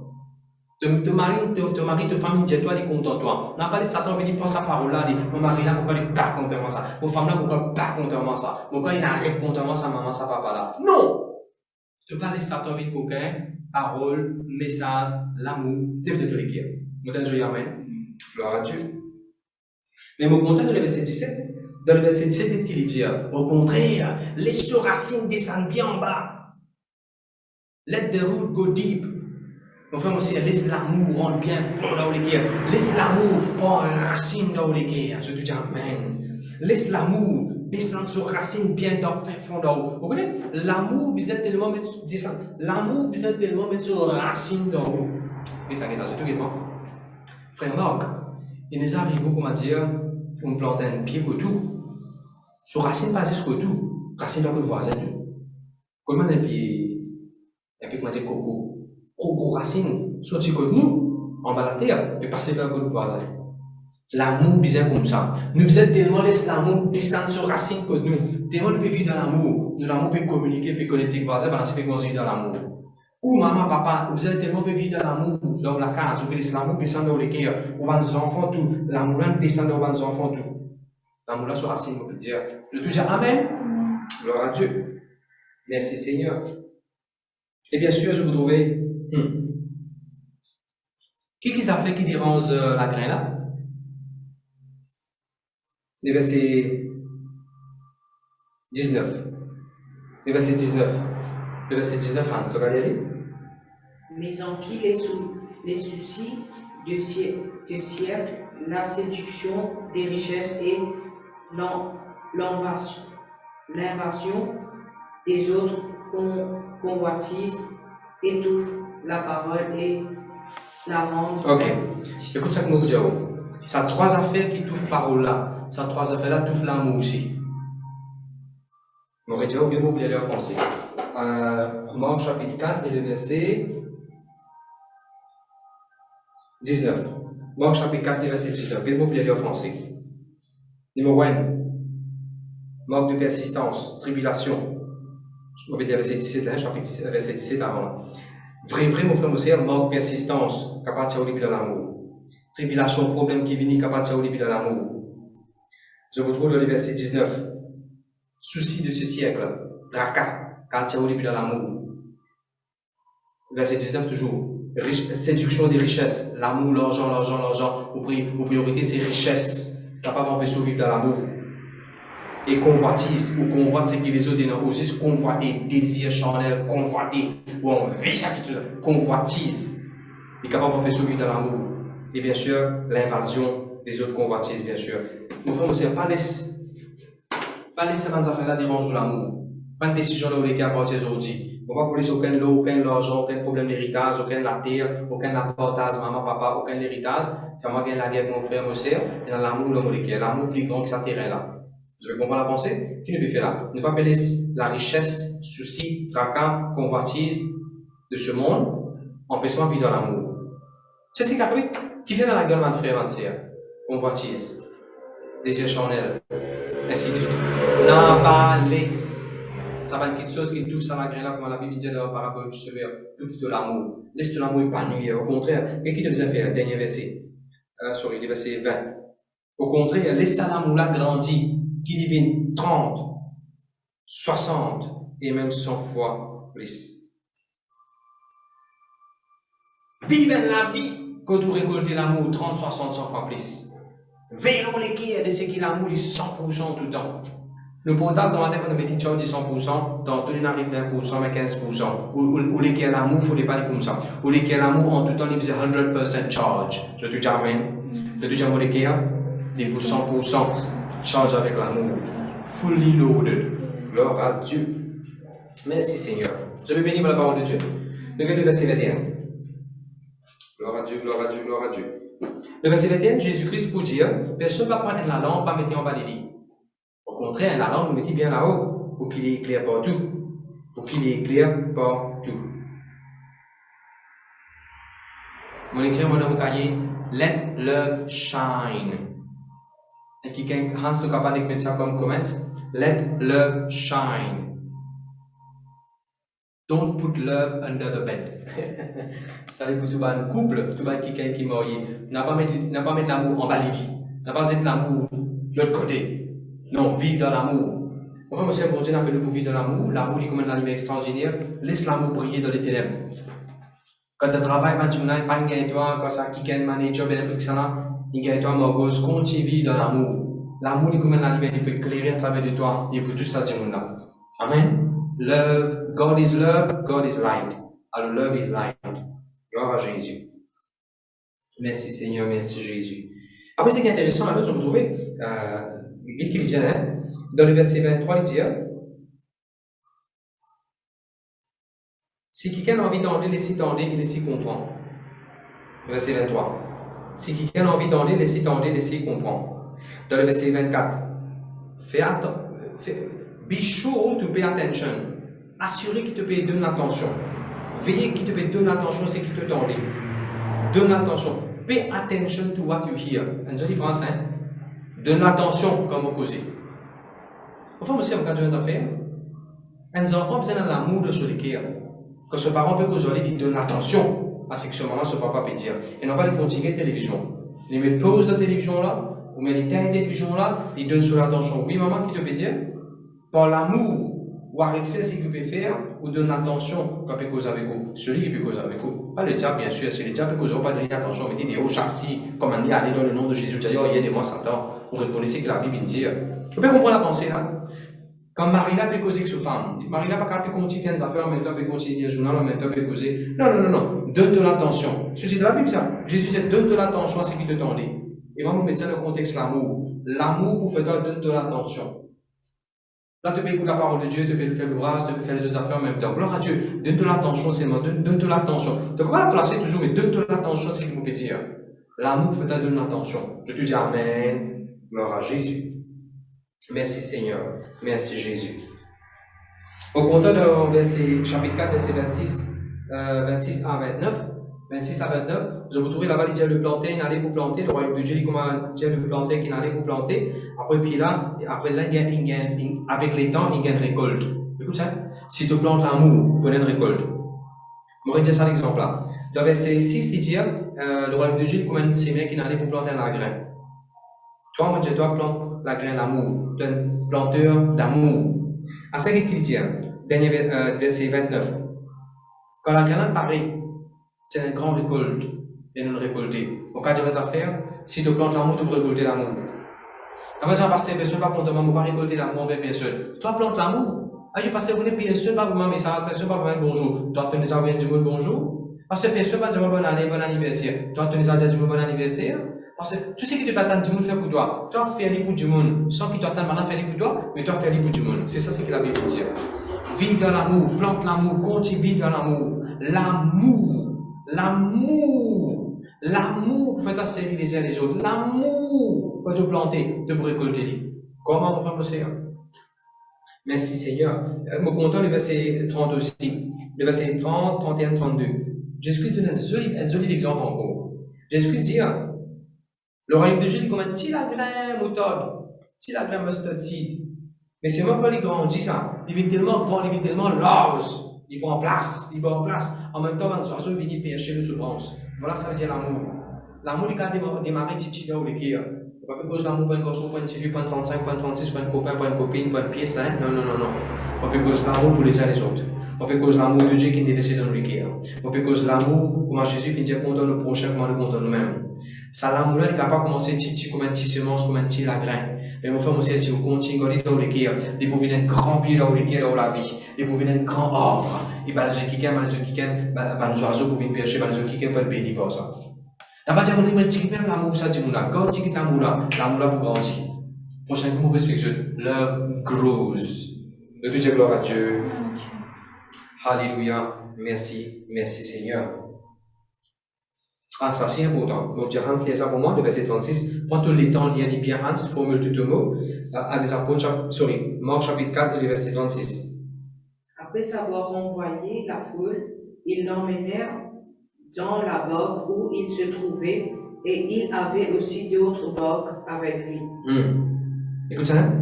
Speaker 1: Ton mari, ta famille, dis-toi, il est content de toi. N'a pas laissé Satan venir prendre sa parole là, mon mari là, pourquoi il n'est pas content de moi ça? Mon femme là, pourquoi il n'est pas content de moi ça? Pourquoi il n'arrête content de moi sa maman, sa papa là? Non! Tu ne peux pas laisser Satan venir aucun parole, message, l'amour, depuis tous les guerres. Nous disons Amen. Gloire à Dieu. Mais mon content dans le verset 17, dans le verset 17, il dit, au contraire, laisse ce racine descendre bien en bas. Let the root go deep. Mon frère aussi, laisse l'amour rendre bien fort dans les guerres. Laisse l'amour prendre racine dans les guerres. Je te dis Amen. Laisse l'amour descendre sur racine bien dans le fond d'en haut. Vous connaissez? L'amour, vous êtes tellement descendre. L'amour, vous êtes tellement mettre sur racine d'en haut. Et ça, c'est tout également. Frère Marc, il nous arrive, comment dire, on plante un pied pour tout. Sur racine, pas jusqu'au tout. Racine dans le voisin. Comment un pied, comment dire, coco. Coco racine, sorti de nous, en bas de la terre, et passer vers le voisin. L'amour, bizarre comme ça. Nous sommes tellement laissé l'amour descendre sur racine que nous. Tellement nous pouvons vivre dans l'amour. Nous l'amour peut communiquer, peut connecter avec le voisin, parce que nous vivre dans l'amour. Ou maman, papa, vous êtes tellement vivre dans l'amour, dans la case, vous pouvez laisser l'amour descendre dans les cœurs, aux enfants, tout. L'amour descend dans les enfants, tout. L'amour là sur racine, on peut dire. Je peux dire Amen. Gloire à Dieu. Merci Seigneur. Et bien sûr, je vous trouvais. Qui a fait qui dérange la graine là? Le verset 19. Le verset 19. Le verset 19, Hans, tu vas y aller?
Speaker 2: Mais en qui les soucis du siècle, la séduction des richesses et l'invasion des autres convoitises étouffent la parole et la rendent.
Speaker 1: Ok. Écoute ça que je vous dis. Ça a trois affaires qui touffent parole là. Ça a trois affaires là touffent l'amour aussi. Je vais dire au bien vous aller en français. Marc chapitre 4 et le verset 19. Marc chapitre 4 et le verset 19. Bien vous aller en français. Numéro 1. Manque de persistance, tribulation. Je vais dire verset 17, hein, chapitre 17, verset 17 avant. Vrai, mon frère, mon sœur, manque de persistance, capable au début de l'amour. Tribulation, problème qui vient, capable au début de l'amour. Je vous trouve dans le verset 19. Souci de ce siècle, tracas, capable au début de l'amour. Verset 19 toujours. Séduction des richesses, l'amour, l'argent. Aux priorités, c'est richesse. Capable de survivre dans l'amour. Et convoitise, ou convoite, c'est que les autres ont aussi convoité, désir charnel, convoité, ou on vit ça qui convoitise. Il est capable de survivre dans l'amour. Et bien sûr, l'invasion des autres convoitises, bien sûr. Mon frère, monsieur, pas laisser ces affaires-là déranger l'amour. Pas une décision là où les gars à partir d'aujourd'hui. On va pas laisser aucun lot, aucun argent, aucun problème d'héritage, aucun la terre, aucun apportage, maman, papa, aucun héritage. C'est moi qui ai la guerre avec mon frère, monsieur, et dans l'amour, l'amour plus grand que ça terrain là. Vous avez compris la pensée? Qui ne peut faire là? Ne pas appeler la richesse, souci, tracas, convoitise de ce monde, empêchement de vivre dans l'amour. C'est ce qui fait dans la gueule, mon frère, ma sœur. Convoitise, désir charnel, ainsi de suite. N'a pas laisse ça va être quelque chose qui touche ça la graine là, comme la Bible dit dans la parabole du semeur, touche de l'amour. Laisse de l'amour épanouir. Au contraire, qu'est-ce qu'il te dit faire? Dernier verset. Le verset 20. Au contraire, laisse ça l'amour là grandir, qui divine 30, 60 et même 100 fois plus. Vive la vie quand tu récoltes l'amour 30, 60, 100 fois plus. Veillons les qui de ce qui l'amour est 100% tout le temps. Le portable, dans la tête, on a dit 100%, dans tout le monde 20%, mais 15%. Ou les qui a l'amour, il ne faut pas aller comme ça. Ou les qui a l'amour, en tout temps, ils faisaient 100% charge. Je te dis amen. Je te dis amen, les qui a, ils pour 100% charge avec l'amour. Fully loaded. Gloire à Dieu. Merci Seigneur. Je vais bénir la parole de Dieu. Regardez le verset 21. Gloire à Dieu, gloire à Dieu, gloire à Dieu. Le verset 21, Jésus-Christ pour dire, personne ne va prendre la lampe, pas mettre en bas des lits. Au contraire, la lampe, vous mettez bien là-haut, pour qu'il éclaire partout. Pour qu'il éclaire partout. Mon écrit, mon nom cahier, let love shine. Et qui Hans de capable de mettre ça comme comment? Let love shine. Don't put love under the bed. Ça veut dire pour tout un couple, tout un quelqu'un qui est marié. N'a pas mettre l'amour en bas du lit. N'a pas mettre l'amour de l'autre côté. Non, vivre dans l'amour. Enfin, monsieur, bon Dieu appelle pour vivre dans l'amour. L'amour, il est comme une lumière extraordinaire. Laisse l'amour briller dans les ténèbres. Quand tu travailles, tu n'as pas un gain toi, quand ça qui est un manager, ben tout ça, il gagne toi, Morgos, continue à vivre dans l'amour. L'amour, il est comme une lumière, il peut éclairer à travers de toi. Il peut tout ça, du monde-là. Amen. Love, God is love, God is light. Alors, love is light. Gloire à Jésus. Merci Seigneur, merci Jésus. Après, ce qui est intéressant, alors, je me trouvais, il dit, dans le verset 23, il dit, si quelqu'un a envie d'entendre, laissez tendre et laissez comprendre. Verset 23. Si quelqu'un a envie d'entendre, laissez tendre et laissez comprendre. Dans le verset 24, fais attention. Be sure to pay attention. Assurez qu'il te paye, donne l'attention. Veillez qu'il te paye, donne l'attention, c'est qu'il te tende. Donne l'attention. Pay attention to what you hear. Un joli français. Donne l'attention comme opposé. Enfin, aussi, on a des affaires. Un enfant a besoin de l'amour de ce cœur. Quand ce parent peut causer, il donne l'attention à ce que ce maman, ce papa peut dire. Et non pas de continuer la télévision. Il met pause de la télévision là, ou met les tailles de télévision là, il donne sur l'attention. Oui, maman, qui te peut dire? Par l'amour, ou arrête de faire ce qu'il peut faire, ou donne l'attention quand il peut causer avec vous. Celui qui peut causer avec vous. Pas le diable, bien sûr. Si le diable peut causer, pas donner l'attention, mettez des hauts châssis, comme on dit, allez dans le nom de Jésus, tu dis, oh, il y a des mois, Satan. Vous reconnaissez que la Bible dit. Vous pouvez comprendre la pensée là? Quand Marie-là peut causer avec sa femme, Marie-là pas capable de continuer des affaires en même temps, peut continuer un journal en même temps, peut causer. Non. Donne-toi l'attention. Ceci de la Bible, ça. Jésus dit, donne-toi l'attention à ce qui te tendait. Et on va mettre ça dans le contexte l'amour. L'amour pour faire donne-toi l'attention. Là, tu peux écouter la parole de Dieu, tu peux faire l'ouvrage, tu peux faire les autres affaires en même temps. Gloire à Dieu. Donne-toi l'attention, c'est moi. Donne-toi l'attention. Donc, on va la placer toujours, mais donne-toi l'attention, c'est ce qu'il vous peut dire. L'amour fait donner l'attention. Je te dis Amen. Gloire à Jésus. Merci Seigneur. Merci Jésus. Au compteur de verset, chapitre 4, verset 26 à 29, 26 à 29, je vous trouvez là-bas, il dit le planter, il allait vous planter, le royaume de Dieu, il dit le planter, qu'il allait vous planter. Après là, avec les temps, il gagne récolte. Écoute ça. Si tu plantes l'amour, tu as une récolte. Je vais dire ça l'exemple là. Dans verset 6, il dit le royaume de Dieu, il commence à s'aimer, qu'il allait vous planter la graine. Toi, moi, je dis, toi, plante la graine d'amour. Tu es un planteur d'amour. À ça qu'il dit, dernier verset 29. Quand la graine apparaît, c'est une grande récolte. Et nous le récolter. Au cas de votre affaire, si tu plantes l'amour, tu peux récolter l'amour. Après, j'ai passé personne, pas pour pas récolter l'amour envers personne. Toi, plante l'amour. Ah, je passe vous n'êtes personne, pas pour ma message, personne, pas pour un bonjour. Toi, tu nous as envoyé du monde bonjour. Parce que personne, pas dire bonne année, bon anniversaire. Toi, tu nous as dit bon anniversaire. Parce que tout ce qui te peut attendre du monde fait pour toi. Toi, fais les pour du monde. Sans qu'il t'attende maintenant, fais les pour toi, mais toi, fais les pour du monde. C'est ça ce que la Bible dit. Vive dans l'amour, plante l'amour, continue vivre dans l'amour. L'amour pour faire servir les uns les autres. L'amour pour te planter, de vous récolter. Comment on peut le Seigneur? Merci Seigneur. Me comptons le verset 30 aussi. Le verset 30, 31, 32. Jésus-Christ donne un joli exemple encore. Jésus-Christ dit, le royaume de Dieu, il commence, si la graine moutarde, si la graine mustard seed, Mais c'est même pas les grandit ça. Il vient tellement grand, il vient tellement large. Il prend place, il prend place. En même temps, quand il vient percher le souffrance. Voilà, ça veut dire l'amour. L'amour, il a démarré petit dans les cœurs. Pas que cause l'amour pour un garçon, pour une fille, pour un 35, pour un 36, pour un copain, pour une copine, pour une pièce, hein? Non, non, non, non. On peut cause l'amour pour les uns et les autres. On peut cause l'amour de Dieu qui est déversé dans nos cœurs. On peut cause l'amour, comment Jésus finit dire qu'on donne le prochain, comment nous comptons nous-mêmes. Ça, l'amour-là, il est capable de commencer petit, comme un petit semence, comme un petit lagrin. Mais mon frère, aussi, si vous continuez dans les cœurs, il peut venir un grand pied dans les cœurs, dans la vie. Il peut venir un grand ordre. Et ben, les oiseaux pour venir pêcher, les oiseaux peuvent bénir pour ça. La partie où on dit même l'amour, ça dit moula. God dit l'amour là pour grandir. Prochain mot respectueux. Love grows. Le Dieu gloire à Dieu. Alléluia. Merci, merci Seigneur. Ah, ça c'est important. Donc, Hans lit ça pour moi, le verset 36. Prends tout le temps, lis bien Hans, formule tout le mot. À des apôtres, Marc chapitre 4, le verset 36.
Speaker 2: Après avoir renvoyé la foule, ils l'emmenèrent dans la barque où il se trouvait, et il avait aussi d'autres barques avec lui.
Speaker 1: Écoute ça,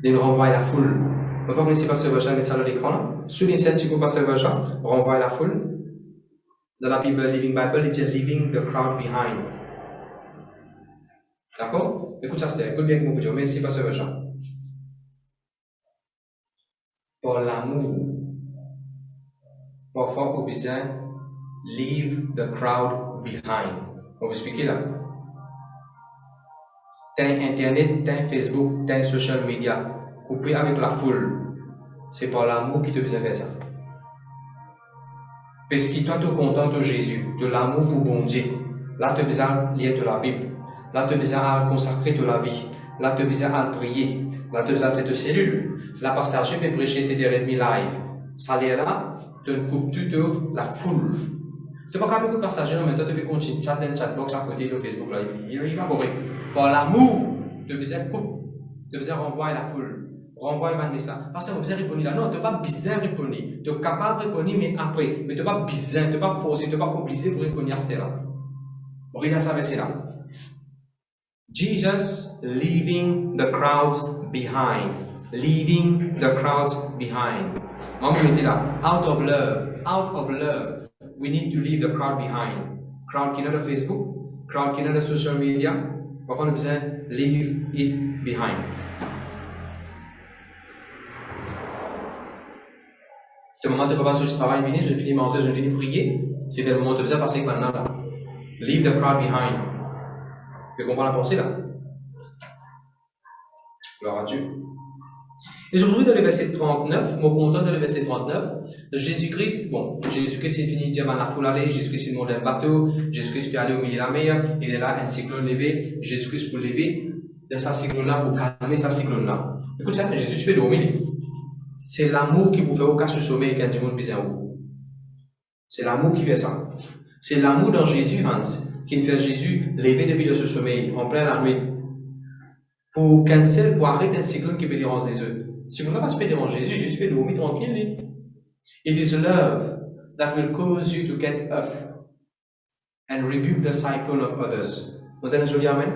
Speaker 1: il renvoie la foule. On ne peut pas laisser passer le verset, mettre ça dans l'écran. Souligne ça, tu peux passer le verset, renvoie la foule. Dans la Bible, Living Bible, il dit leaving the crowd behind. D'accord? Écoute ça, c'est écoute bien que mon Dieu, mais c'est pas ce verset. Pour l'amour, parfois, on besoin leave the crowd behind. On va expliquer là. T'as Internet, t'as Facebook, t'as social media, coupé avec la foule. C'est par l'amour qui te besoin faire ça. Parce que toi, tu es content de Jésus, de l'amour pour bon Dieu. Là, tu as besoin de lire de la Bible. Là, tu as besoin de consacrer de la vie. Là, tu as besoin de prier. Là, tu as besoin de faire de cellules. Là, pasteur G peut prêcher ses demi live. Ça là, tu coupes toute la foule. Tu ne peux pas faire beaucoup de passager, mais toi, tu peux continuer chat dans le chatbox à côté de Facebook. Là. Il va courir. Par l'amour, tu as besoin de couper. Tu as besoin de renvoyer la foule. Renvoie un message. Parce que tu as besoin de répondre là. Non, tu n'as pas besoin de répondre. Tu es capable de répondre, mais après. Mais tu n'as pas besoin, tu n'es pas forcé, tu n'es pas obligé pour répondre à ce là. Regarde ça, verset là. Jesus leaving the crowds behind. Leaving the crowds behind. Maman, mettez là. Out of love. We need to leave the crowd behind. Crowd qui n'est pas de Facebook, crowd qui n'est pas de social media. Parfois, on a besoin de leave it behind. Le moment où tu peux pas sur le travail, je finis manger, je finis prier. C'est le moment où tu as besoin de passer maintenant là. Leave the crowd behind. Tu comprends la pensée là? Gloire à Dieu. Et je retrouve dans le verset 39, mon content dans le verset 39, Jésus-Christ est fini de dire à la foule aller, Jésus-Christ est monté dans le bateau, Jésus-Christ peut aller au milieu de la mer, il est là, un cyclone levé, Jésus-Christ pour lever de sa cyclone-là, pour calmer sa cyclone-là. Écoute ça, Jésus peut dormir. C'est l'amour qui vous fait au cas du sommeil quand du monde besoin où. C'est l'amour qui fait ça. C'est l'amour dans Jésus, Hans, qui fait Jésus lever depuis de ce sommeil, en plein la nuit, pour cancel, pour arrêter un cyclone qui peut déranger les œufs. Si vous n'avez pas déranger Jésus, Jésus peut dormir tranquille. It is love that will cause you to get up and rebuke the cyclone of others. Vous entendez un joli amen?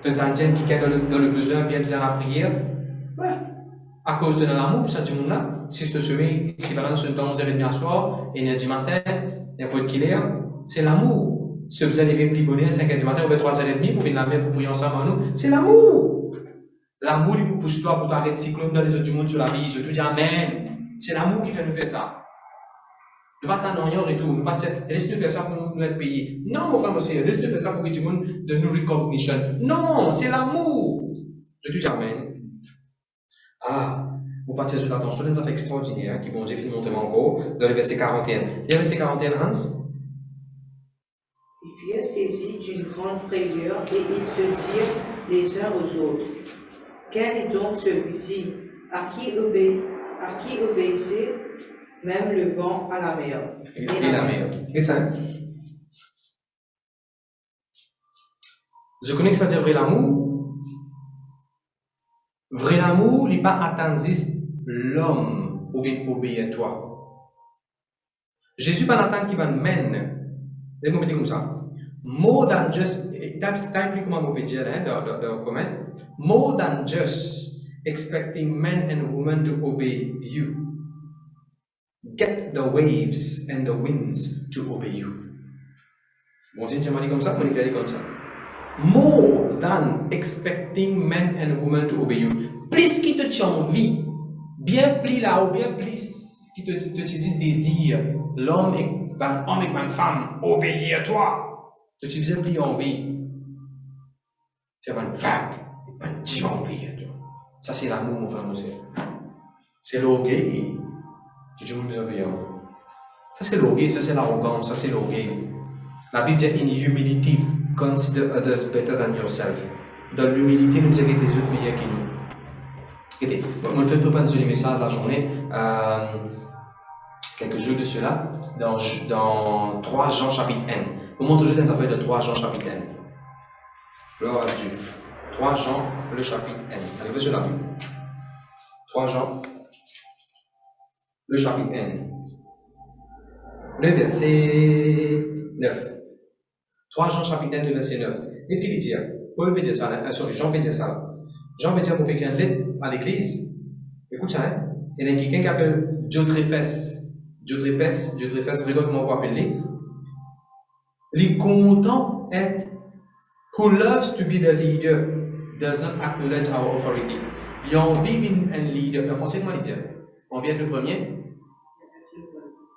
Speaker 1: Un Indien qui est dans le besoin, bien besoin à la prière. Ouais. À cause de l'amour, ça dit mon là. Si je te sommeil, si par exemple, je suis 11h30 à soir, et 1h du matin, n'importe qui est, c'est l'amour. Si vous allez venir plus bonheur, 5h du matin, ou 3h30 pour venir la mer pour prier ensemble à nous, c'est l'amour. L'amour, il vous pousse toi pour t'arrêter de cyclone dans les autres du monde sur la vie. Je te dis amen. C'est l'amour qui fait nous faire ça. Ne pas t'en et tout. Ne pas dire, laisse-nous faire ça pour nous être payés. Non, mon frère, monsieur, laisse-nous faire ça pour que du monde de nous recognition. Non, c'est l'amour. Je te dis amen. Ah, vous partez sur l'attention d'une affaire extraordinaire qui, bon, j'ai fait monter encore dans le verset 41. Il y a le verset 41, Hans.
Speaker 2: Ils furent saisis d'une grande frayeur et ils se dirent les uns aux autres. Quel est donc celui-ci à qui obéissait même le vent à la mer
Speaker 1: et la mer. Et ça? Je connais que ça veut dire vrai l'amour. Vrai l'amour, il n'est pas attendu l'homme pour venir obéir à toi. Jésus pas attendre qu'il va nous mener. Laissez-moi dire comme ça. More than just, t'as plus comment on peut dire dans le comment. More than just expecting men and women to obey you. Get the waves and the winds to obey you. Bon Dieu, tu m'as dit comme ça, Monica dit comme ça. More than expecting men and women to obey you. Plus qui te tient envie, bien plus là ou bien plus qui te désir, l'homme et une femme, obéir à toi. Tu te faisais plus envie. Faire une femme, une diva obéir à toi. Ça c'est l'amour, mon frère, mon frère. C'est l'orgueil. Tu me dis obéir. Ça c'est l'orgueil, ça c'est l'arrogance, ça c'est l'orgueil. La Bible dit in humility, consider others better than yourself. Dans l'humilité, nous disons des autres meilleurs que nous. Écoutez, moi je vais préparer un message la journée, quelques jours de cela, dans 3 Jean chapitre 1. Vous montre toujours dans affaire de 3 Jean chapitre 1. Gloire à Dieu. 3 Jean, le chapitre 1. Allez, vous sur la Bible. 3 Jean, le chapitre 1. Le verset 9. 3 Jean chapitre 1, le verset 9. Et puis il dit, Paul peut dire ça, Jean peut dire ça. Jean peut dire pour quelqu'un lettre à l'église. Écoute ça, hein. Il y a quelqu'un qui appelle Diotréphes, regarde comment on peut appeler. Il est content d'être, who loves to be the leader, does not acknowledge our authority. Il a envie d'être un leader. En français, comment il dit? Envie d'être le premier.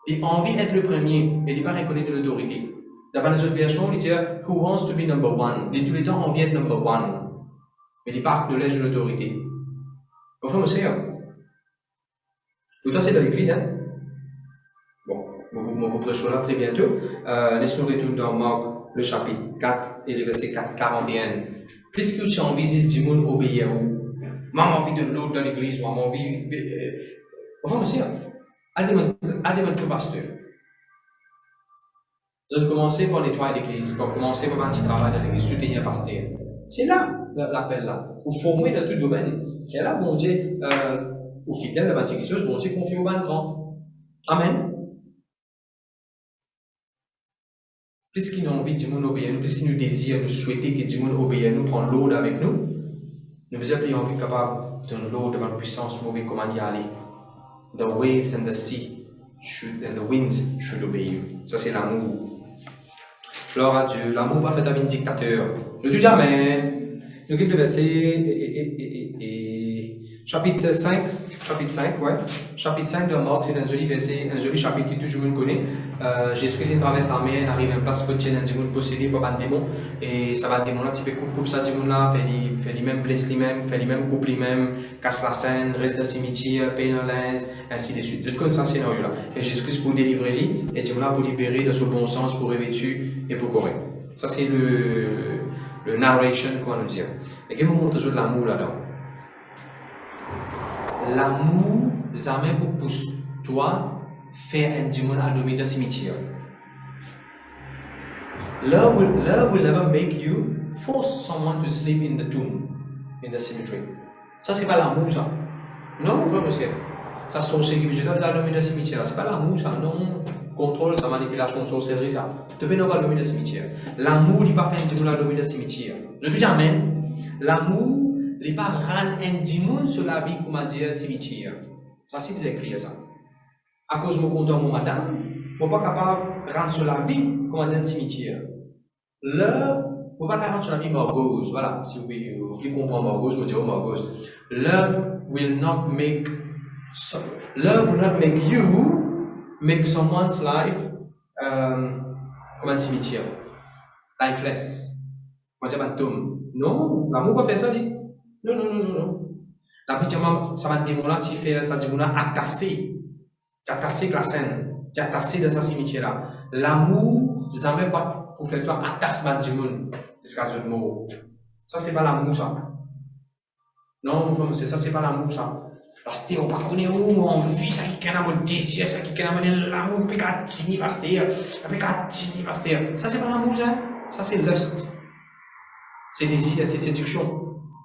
Speaker 1: Il a envie d'être le premier, mais il n'est pas reconnu de l'autorité. Dans les autres versions, il dit who wants to be number one. Il a tout le temps envie d'être number one, mais il n'est pas acknowledge de l'autorité. Mon frère, monsieur, tout ça c'est dans l'église, hein? Bon, on vous prêchera là très bientôt. Laissons retourner dans Marc, le chapitre 4 et le verset 41. Plus que tu as envie, si tu veux obéir, maman envie de l'autre dans l'église, maman envie. Mon frère, monsieur, allez tout pasteur. Vous allez commencer par nettoyer l'église, pour commencer par un petit travail dans l'église, soutenir pasteur. C'est là l'appel là. Vous formez dans tout domaine. Et là, bon Dieu, aux fidèles de l'Antiquité, chose, bon Dieu confie au ban grand. Amen. Plus qu'ils ont envie de nous obéir, plus qu'ils nous désirent, nous souhaiter que Dieu nous obéisse, nous prendre l'eau avec nous, nous avons envie capable de l'eau devant la puissance mauvaise comment y aller. The waves and the sea and the winds should obey you. Ça c'est l'amour. Gloire à Dieu. L'amour pas fait avec un dictateur. Je dis jamais. Nous quittons le verset chapitre 5, ouais. Chapitre 5 de Marc, c'est un joli verset, un joli chapitre que tout le monde connaît. Jésus-Christ traverse la mer, il arrive à une place côtière, un démon possédé par un démon, et ça va, le démon là, tu peux couper ça, démon là, fait les mêmes blesses, fait les mêmes coupes, les mêmes, casse la scène, reste dans le cimetière, pénalise, ainsi de suite. Tout comme ça, scénario là. Et Jésus-Christ pour délivrer lui, et démon là pour libérer de son bon sens, pour revêtu et pour correct. Ça, c'est le narration, comment nous dire. Et quel moment toujours de l'amour là-dedans? L'amour, jamais pour pousser toi faire un démon à dormir dans le cimetière. Love will never make you force someone to sleep in the tomb, in the cemetery. Ça, c'est pas l'amour, ça. Non, frère, monsieur. Ça, sorcier qui veut dormir dans le cimetière. C'est pas l'amour, ça. Non. Contrôle, ça, manipulation, sorcellerie, ça. Tu peux pas dormir dans le cimetière. L'amour, il n'est pas fait un démon à dormir dans le cimetière. Je te dis amen. L'amour, il n'est pas rendre un démon sur la vie, comme on dit, cimetière. Ça, c'est des écrits, ça. À cause de mon compte, mon madame, je ne suis pas capable de rendre sur la vie, comme on dit, un cimetière. Love, je ne peux pas rendre sur la vie morgose. Voilà, si vous comprenez morgose, je vais dire morgose. Love will not make you make someone's life comme un cimetière. Lifeless. On va dire un tombe. Non, l'amour ne peut pas faire ça, dit. Non. La petite ça va dire, là, tu fais ça, tu vas attacher. Tu attaches la scène. Tu attaches dans ce cimetière-là. L'amour, jamais pas pour faire toi attacher ma démon jusqu'à ce mot. Ça, c'est pas l'amour, ça. Non, mon frère, ça, c'est pas l'amour, ça. Parce que on ne connaît pas où on vit, ça qui est mon désir, ça qui est l'amour, puis qu'à tini, parce que ça, c'est pas l'amour, ça. Ça, c'est lust. C'est désir, c'est séduction.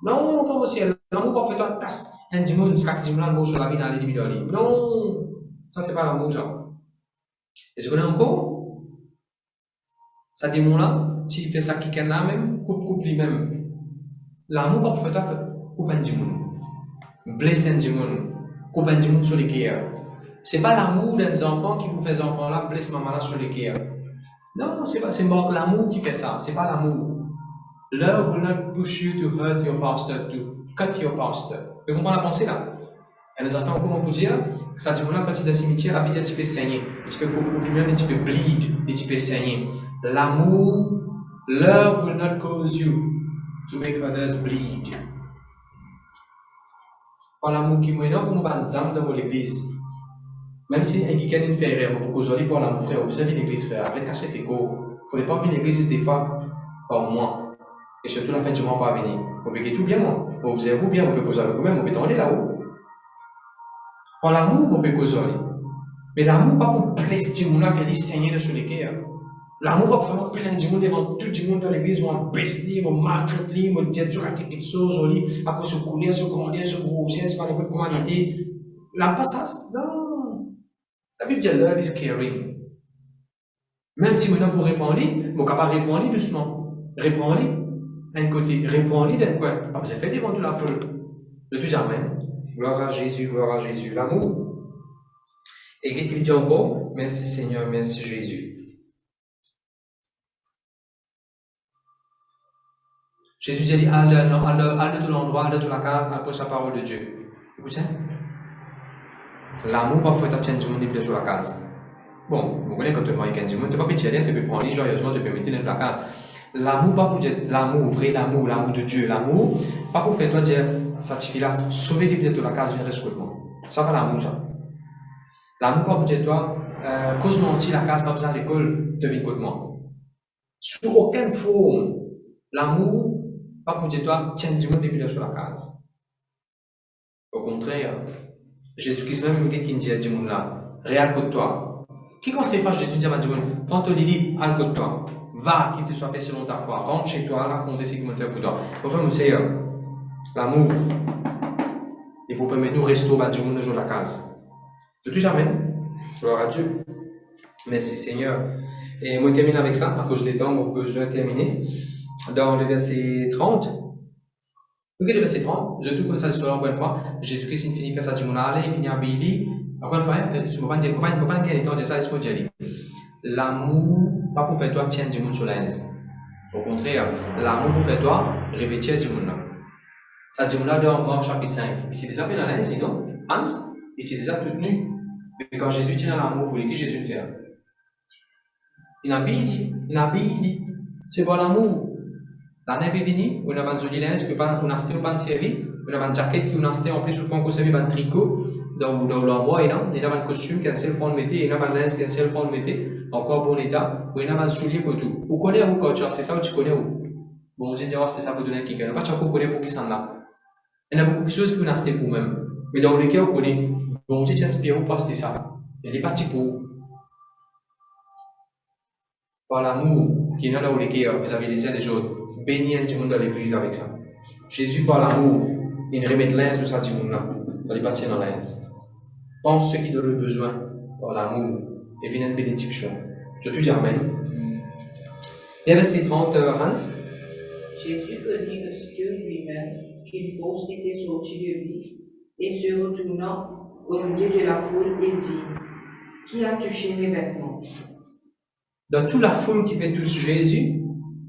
Speaker 1: Non, mon frère, aussi, l'amour, pas fait toi tasse. Un démon, c'est quand démon, l'amour sur la vie dans les individus. Non, ça, c'est pas l'amour, ça. Et je connais encore, ça démon-là, tu fais ça qui est là même, coupe lui-même. L'amour, pas fait toi, coupe un démon. blesser du monde, couper du monde sur les cœurs. C'est pas l'amour des enfants qui vous fait enfants là, blesse maman là sur les cœurs. Non, c'est pas, c'est l'amour qui fait ça, c'est pas l'amour. Love will not push you to hurt your pastor, to cut your pastor. Vous comprenez la pensée là? Et nous avons comment pour dire que ça dit là quand il est dans le cimetière, la vie tu peux saigner, tu peux couper, tu peux bleed, et tu peux saigner. L'amour, love will not cause you to make others bleed. Pas l'amour qui m'a pour nous pas dans l'église. Même si un week-end une frère, pour aujourd'hui pour l'amour frère, observez l'église frère, arrête de casser tes go. Il ne faut pas venir l'église des fois par mois. Et surtout la fin du mois pas venir. Vous pouvez tout bien moi. Vous observez bien, vous pouvez causer avec vous-même, vous pouvez aller là-haut. Par l'amour, vous pouvez causer. Mais l'amour pas pour plaisir du monde, faire les saigner sur les cœurs. L'amour pas pour faire plein du monde devant tout le monde dans l'église, ou en baisser, ou maltraiter, ou dire du raté quelque chose, ou après se couler, se grandir, se grossir, se parler de humanité. Là, pas ça, non. La Bible dit love is caring. Même si maintenant pour répondre, vous ne capable de répondre doucement. Répondre d'un côté, répondre d'un coin. Vous avez fait devant toute la foule. Le tout amen. Gloire à Jésus, gloire à Jésus. L'amour. Et il dit encore, merci Seigneur, merci Jésus. Jésus dit, allez de l'endroit, allez de la case, après sa parole de Dieu. Écoutez. L'amour pas pour faire atteindre du monde et sur la case. Bon, vous connaissez quand tu vois quelqu'un du monde, tu ne peux pas pétirer, tu peux prendre joyeusement, tu peux mettre dans la case. L'amour pas pour dire l'amour, vrai l'amour, l'amour de Dieu, l'amour, pas pour faire toi dire, ça te fait là, sauver tes pieds de la case, viens rester avec moi. Ça va l'amour, ça. L'amour pas pour dire toi, cause mentir la case, pas besoin de l'école, tu viens avec moi. Sous aucune forme, l'amour, pas pour dire toi, tiens du monde et puis sur la case. Au contraire, Jésus-Christ même qui dit à Dimon là, réal côté toi. Qui quand Stéphane Jésus dit à Dimon, prends ton lit, al côté toi. Va, qu'il te soit fait selon ta foi. Rentre chez toi, raconte ce qu'il me fait pour toi. Enfin, mon Seigneur, l'amour, et pour permettre nous rester au bas du monde, jour de la case. De tout jamais. Gloire à Dieu. Merci Seigneur. Et moi, je termine avec ça, à cause des temps, donc je vais terminer. Dans le verset 30. Regardez le verset 30, je tout comme ça histoire encore une fois. Jésus-Christ finit faire ça du monde aller, il finit à Billy. Encore une fois, tu ne peux pas dire, dire ça, laisse-moi dire. L'amour, pas pour faire toi tiens du monde sur l'aise. Au contraire, l'amour pour faire toi revêtir du monde. Ça dit là dans Marc chapitre 5. Il est déjà bien à l'aise, non? Hans, il est déjà tout nu. Mais quand Jésus tient l'amour pour lui, Jésus le fait. Il n'a pas dit, c'est pour l'amour. L'année est venue, on a un joli linge, on a un sté, on a un servi, on a une jaquette qui on a un en plus, on a servi un tricot, dans l'endroit, il y a un costume qui a un seul fond de métier, il y a un linge qui a un seul fond de métier, encore bon état, il y a un soulier pour tout. Vous connaissez où quand tu as, c'est ça ou tu connais où? Bon, je vais dire, c'est ça pour donner un kick. Pas tu connais pour qui s'en a. Il y a beaucoup de choses que vous avez pour vous-même. Mais dans le cas où vous connaissez, bon, Dieu t'inspire ou pas, c'est ça. Il est parti pour vous. Par l'amour qui est là où les cœurs, vous avez les uns les autres. Bénis un monde dans l'église avec ça. Jésus, par l'amour, il remet l'un sur sa monde-là, dans les bâtiments dans l'un. Pense ceux qui ont le besoin, par l'amour, et viens une bénédiction. Je te dis Amen. Et verset 30, Hans.
Speaker 2: Jésus connut de lui-même qu'une force était sortie de lui, et se retournant au milieu de la foule, il dit, qui a touché mes vêtements?
Speaker 1: Dans toute la foule qui veut toucher Jésus,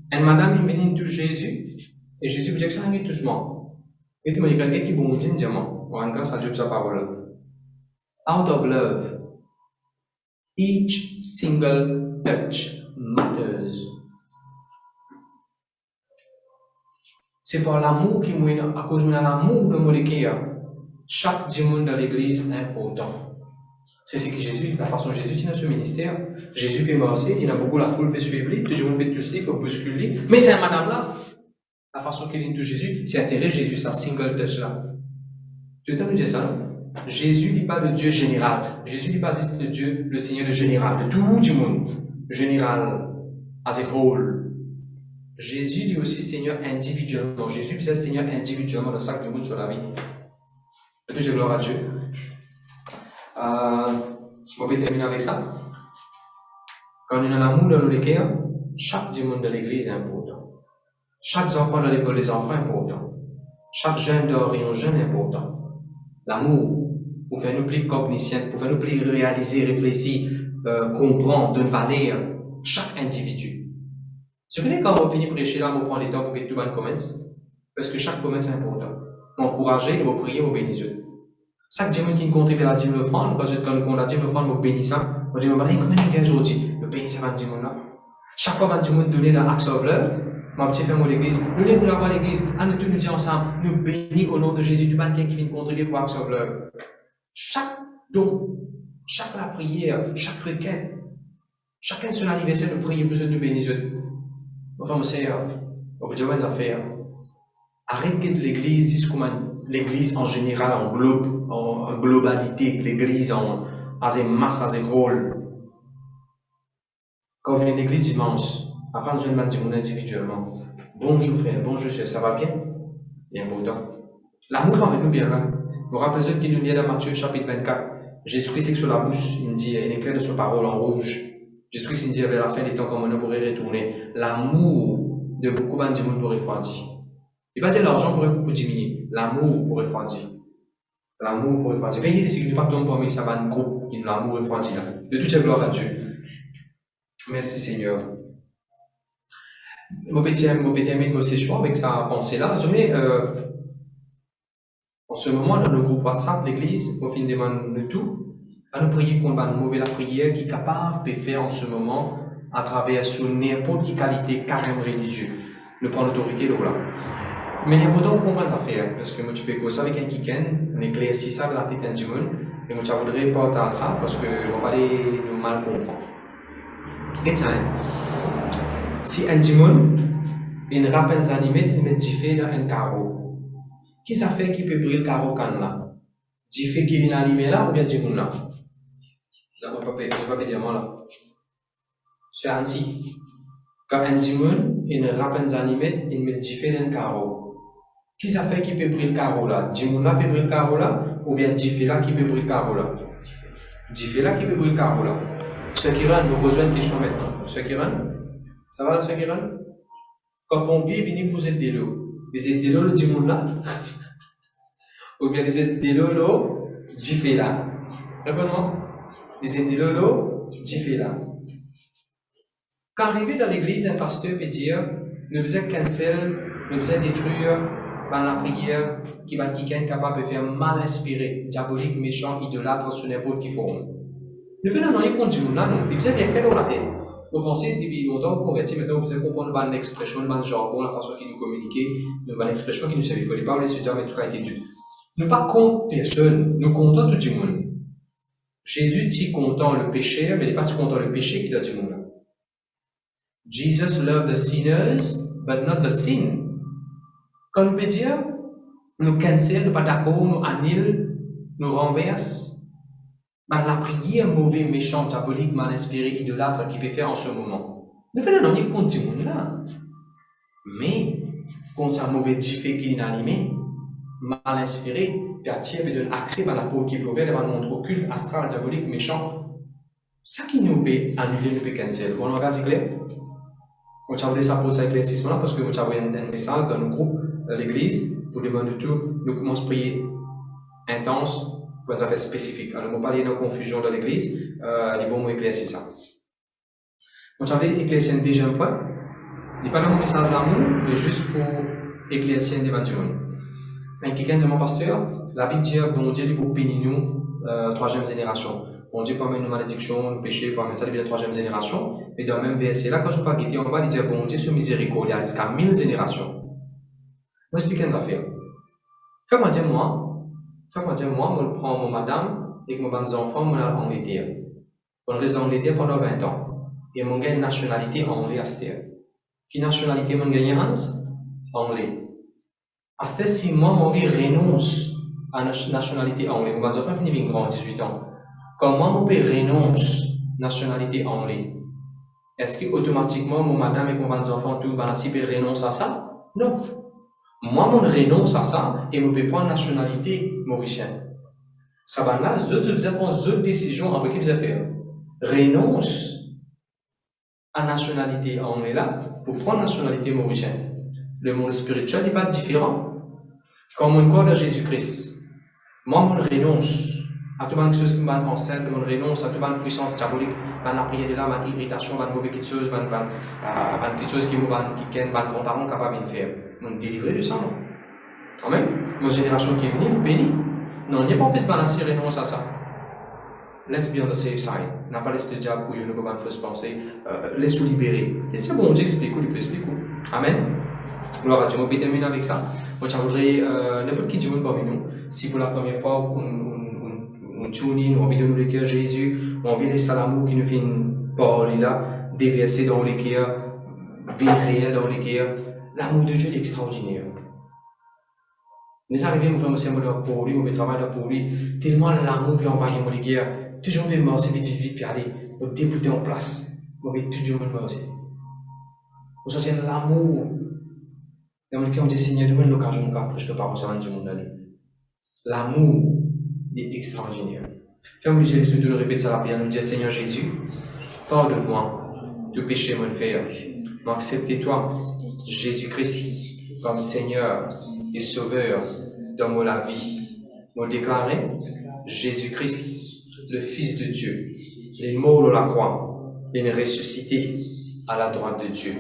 Speaker 1: une madame est venue toucher Jésus, et Jésus vous dit que ça n'est doucement. Et tu me dis que quelqu'un qui bon dit diamant, pour un grâce à Dieu sa parole. Out of love, each single touch matters. C'est par l'amour qui m'a à cause de l'amour de mon cœur. Chaque dimanche dans l'église est important. C'est ce que Jésus, la façon dont Jésus tient ce ministère. Jésus peut marcher, il a beaucoup la foule peut suivre lui, tout le monde peut toucher, peut bousculer. Mais c'est madame là. La façon qu'il vient de Jésus, c'est atterrir Jésus sa single touch là. Tu entends nous dire ça, non? Jésus n'est pas le Dieu général. Jésus n'est pas juste le Dieu, le Seigneur de général, de tout le monde. Général, as a whole. Jésus est aussi Seigneur individuellement. Jésus peut être Seigneur individuellement dans chaque monde sur la vie. Toujours gloire à Dieu. On va terminer avec ça. Quand on a l'amour dans nos cœurs, chaque dimanche de l'église est important. Chaque enfant dans l'école, les enfants est important. Chaque jeune d'or et un jeune est important. L'amour, pour faire nous plus cognition, pour faire nous plus réaliser, réfléchir, comprendre, donner valeur chaque individu. Ce que quand on finit de prêcher là, on prend le temps pour que tout le monde commence, parce que chaque commence est important. Encourager, on prier, on bénir Dieu. Chaque dimanche qui contribue à la dîme offrande, quand on a la dîme offrande, on bénit ça, on dit, comment est-ce que aujourd'hui, on bénit ça, là. Chaque fois que on donne dans Acts of Love, ma petite femme de l'église, nous lèvons la voix à l'église, nous tous nous disons ensemble, nous bénissons au nom de Jésus, du mal qui vient contribuer pour Acts of Love. Chaque don, chaque la prière, chaque requête, chacun de son anniversaire, nous prions pour nous bénir. Enfin, monsieur, on peut dire des affaires. Arrête de l'église, l'église en général, en globalité, l'église en une masse, en un rôle. Quand on vient à l'église dimanche, après nous allons dire individuellement, bonjour frère, bonjour sœur, ça va bien? Bien beau temps. L'amour va avec nous bien là. Nous rappelons ce qui nous dit dans Matthieu chapitre 24. Jésus-Christ est sur la bouche, il dit, il écrit de ses paroles en rouge. Jésus-Christ dit vers la fin des temps, comme on pourrait retourner, l'amour de beaucoup de gens pourrait refroidir. Il va dire l'argent pourrait beaucoup diminuer, l'amour pourrait refroidir. L'amour pourrait refroidir. Veillez de ce que nous partons parmi ça, un groupe qui nous l'amour refroidit là. De toute gloire à Dieu. Merci Seigneur. Mon petit ami, mon séchoir avec sa pensée là. En ce moment, dans le groupe WhatsApp, l'église, au fin de demande tout, à nous prier qu'on va nous mouvoir la prière qui est capable de faire en ce moment à travers son n'importe quelle qualité carrément religieuse. Nous prenons l'autorité là. Mais n'importe où comprendre ça faire, parce que moi tu peux ça avec un kiken, on éclaircit ça dans la tête du monde, et moi tu voudrais pas à ça parce que on va aller nous mal comprendre. Et tiens, si un dimon, une rapine animée, il met diffé dans un carreau. Qui ça fait qui peut briller le carreau can là? Diffé qui vient animé là ou bien dimon là? Là, je ne vais pas dire moi là. C'est ainsi. Quand un dimon, une rapine animée, il met diffé dans un carreau. Qui ça fait qui peut briller le carreau là? Dimon là peut briller le carreau là ou bien diffé là qui peut briller le carreau là? Diffé là qui peut briller le carreau là? Ceux qui rentrent, nous besoin de questions maintenant. Ceux qui rentrent, ça va, ceux qui rentrent? Quand pompier vient poser des lots, les étélos le dimon là, ou bien les étélos le diffé là. Rappelez-moi, les étélos le diffé là. Quand arrivé dans l'église, un pasteur peut dire, nous faisons cancel, nous faisons détruire par la prière qui va quelqu'un capable de faire mal inspiré, diabolique, méchant, idolâtre, sur n'importe qui forme. Nous venons dans les comptes du monde là, non. Vous avez bien fait dans la tête. Vous pensez, depuis longtemps, vous convertir, maintenant vous allez comprendre une expression, une jargon, la façon qui nous communique, une expression qui nous servent. Il ne faut pas laisser dire, mais tout a été dû. Nous pas contre personne, nous comptons tout le monde. Jésus dit content le péché, mais il n'est pas content le péché qui doit du monde là. Jesus loved the sinners, but not the sin. Quand nous peut dire, nous cancel, nous pas d'accord, nous annule, nous renverse, la prière mauvais, méchant, diabolique, mal inspiré, idolâtre qui peut faire en ce moment. Nous ne pouvons pas contre ce monde là. Mais, contre un mauvais diffé qui est inanimé, mal inspiré, puis à tirer de l'accès à la peau qui peut faire devant le monde occulte, astral, diabolique, méchant. Ça qui nous peut annuler, nous peut cancel. On a gaz clair? On a voulu ça pour ça éclaircissement là parce que on a envoyé un message dans le groupe de l'église pour demander tout. Nous commençons à prier intense. Pour des affaires spécifiques. Alors, on ne va pas aller dans la confusion de l'église, les bons mots éclaircir ça. Donc, j'avais éclairci un deuxième point. Il n'est pas dans mon message d'amour, mais juste pour éclaircir un débat du monde. Un quelqu'un de mon pasteur, la Bible dit, bon Dieu, il faut bénir nous, troisième génération. Bon Dieu, pas mettre nos malédictions, nos péchés, pas mettre ça depuis la troisième génération. Et dans le même verset là, quand je ne pas guetter, on va dire, bon Dieu, c'est miséricordial, jusqu'à 1000 générations. Moi, expliquer une affaire. Comment dire, moi, je prends mon madame et mes enfants, je vais en Angleterre. Je reste en Angleterre pendant 20 ans. Et je gagne une nationalité anglaise. Quelle nationalité je gagne anglais. Si moi, je renonce à la nationalité anglaise, mes enfants finissent grand 18 ans. Comment je peux renoncer à la nationalité anglaise? Est-ce que automatiquement, mon madame et mes enfants, tout, renoncent à ça? Non. Moi, je renonce à ça et je peux prendre la nationalité mauricienne. Ça va là, vous avez prendre d'autres décisions après qui vous avez fait. Renonce à la nationalité anglaise là pour prendre la nationalité mauricienne. Le monde spirituel n'est pas différent. Quand on croit à Jésus-Christ, Moi, je renonce à toute les choses qui m'ont enceinte, je renonce à toute la puissance diabolique, à la prière de là, à l'irritation, à la mauvaise chose, à quelque chose qui est grands-parents capables de faire. Nous délivrer de ça, non? Amen. Nos générations qui est venue, nous bénir. Non, il n'y a pas plus de balance, renonce à ça. Let's be on the safe side. N'a pas laissé le diable pour nous comment faut se penser. Laisse-nous libérer. Et c'est bon, Dieu explique, il peut expliquer. Amen. Gloire à Dieu. On peut terminer avec ça. Moi, je voudrais n'importe qui dit parmi nous. Si pour la première fois on tune in, on a envie de nous le cœur Jésus, on a envie de laisser l'amour qui nous fait une parole là, déverser dans les cœurs, vie réelle dans les cœurs. L'amour de Dieu est extraordinaire. Nous arrivons à faire un symbole pour lui, on fait travail pour lui, tellement l'amour peut envahir mon cœur. Toujours bien marcher vite, puis aller, nous débouter en place. On fait toujours bien marcher. Nous cherchons l'amour. Dans le cœur, on dit Seigneur, donne l'occasion de prêcher ta parole sur du monde. L'amour est extraordinaire. Ferme les yeux, nous répétons ça la prière, nous disons Seigneur Jésus, pardonne-moi de péché mon frère. M'acceptez-toi, Jésus-Christ, comme Seigneur et Sauveur dans la vie. Nous déclarons Jésus-Christ, le Fils de Dieu, les morts de la croix, et ressuscité à la droite de Dieu.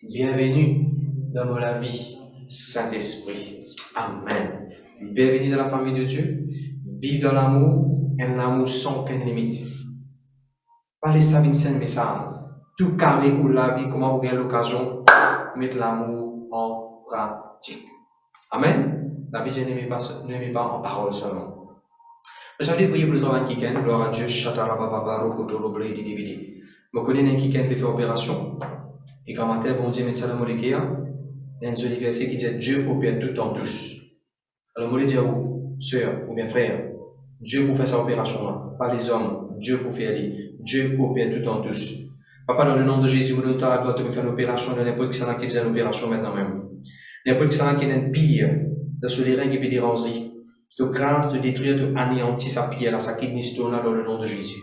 Speaker 1: Bienvenue dans la vie, Saint-Esprit. Amen. Bienvenue dans la famille de Dieu. Vive dans l'amour, un amour sans aucune limite. Parlez ça avec un message. Tout carré pour la vie, comment vous avez l'occasion de mettre l'amour en pratique. Amen. La vie, je n'aimais pas en parole seulement. Je vais prier pour le travail qui gagne. Gloire à Dieu. Chatarababaro, Kotoroble, Didibidi. Je connais un qui gagne fait opération. Et grammaire, bon Dieu, met ça dans le molécule. Il y a un verset qui dit Dieu opère tout en tous. Alors, moi, je dis à vous, sœur ou bien frère, Dieu pour faire cette opération-là, pas les hommes, Dieu pour faire les. Dieu opère tout en tous. Papa, dans le nom de Jésus, nous doit me faire l'opération de n'importe qui qui faisait l'opération maintenant même. N'importe qui qui est un pire, de ce les qui peut déranger, de grâce de détruire, de anéantir sa pierre, là, sa kidney stone là, dans le nom de Jésus.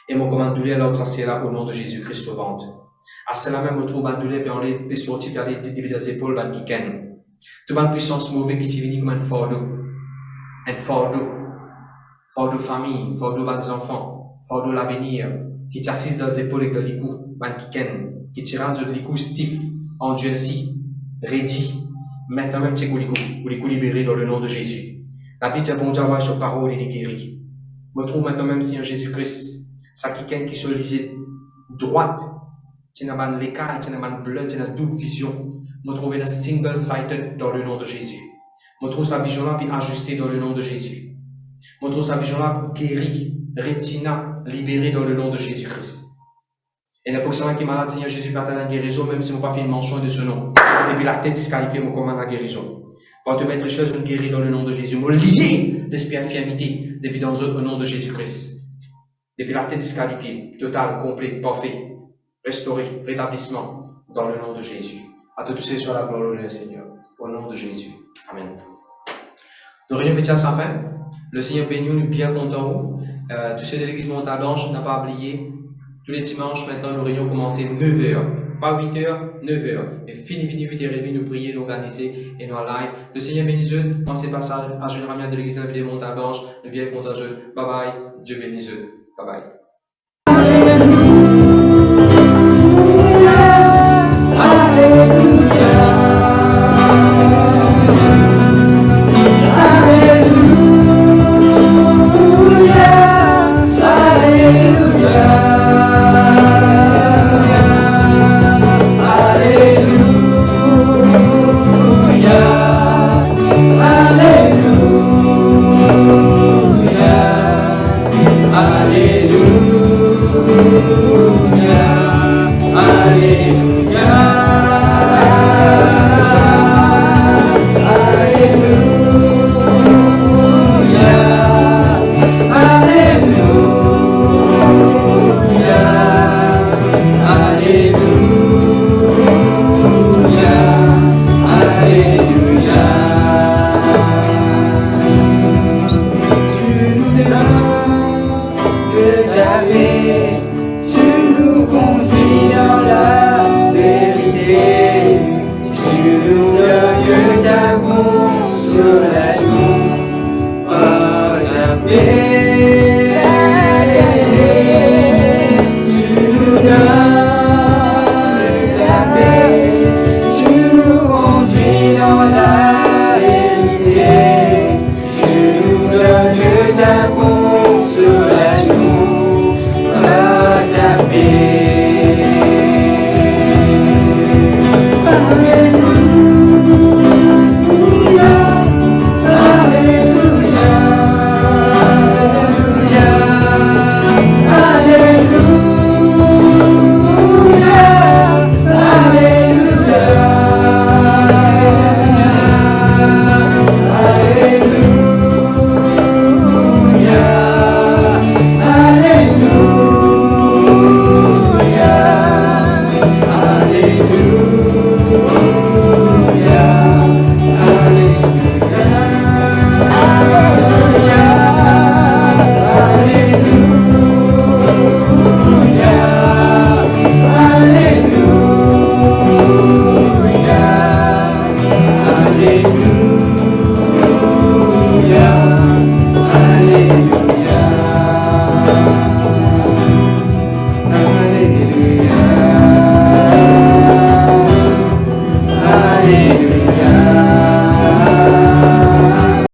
Speaker 1: Et mon commande douleur, alors que ça c'est là au nom de Jésus-Christ au ventre. À cela même, on trouve un douleur, puis on les sortir, puis aller des épaules, ben, qui ken. Toute une puissance mauvaise qui t'est venue comme un fardeau famille, fardeau des enfants, fardeau l'avenir, qui t'assise dans les épaules et dans les coups, ben, qui te rend de l'écoute stiff, endurci, ready. Maintenant même, tu es ou libéré dans le nom de Jésus. La Bible dit, bon Dieu, sur parole, il est guéri. Je trouve maintenant même, Seigneur Jésus-Christ, ça qui sollicite droite, tu n'as pas l'écart, tu n'as pas bleu, tu n'as double vision. Je trouve une single-sighted dans le nom de Jésus. Je trouve sa vision-là puis ajustée dans le nom de Jésus. Je trouve sa vision-là guérie, rétina, libérée dans le nom de Jésus-Christ. Et n'importe qui est malade, Seigneur Jésus, pardonne la guérison, même si je n'ai pas fait une mention de ce nom. Et puis la tête disqualifiée, me commande la guérison. Pour te mettre les choses, me guérir dans le nom de Jésus. Me lier l'esprit d'infirmité, depuis dans le nom de Jésus-Christ. Depuis la tête disqualifiée, total, complet, parfait, restauré, rétablissement, dans le nom de Jésus. À tous ces soit la gloire du Seigneur. Au nom de Jésus. Amen. Nous réunions petit à sa fin. Le Seigneur bénit nous bien contents. Tous ceux de l'église Montablanche n'a pas oublié. Tous les dimanches, maintenant, nous réunions commencer 9h. Pas 8h, 9h. Et fini 8h30, nous prier, nous organiser et nous en live. Le Seigneur bénisse eux. Dans ces passages, à Général de l'église de Montablanche, nous bien contents. Bye bye. Dieu bénisse eux. Bye bye.
Speaker 3: Sur la Alléluia.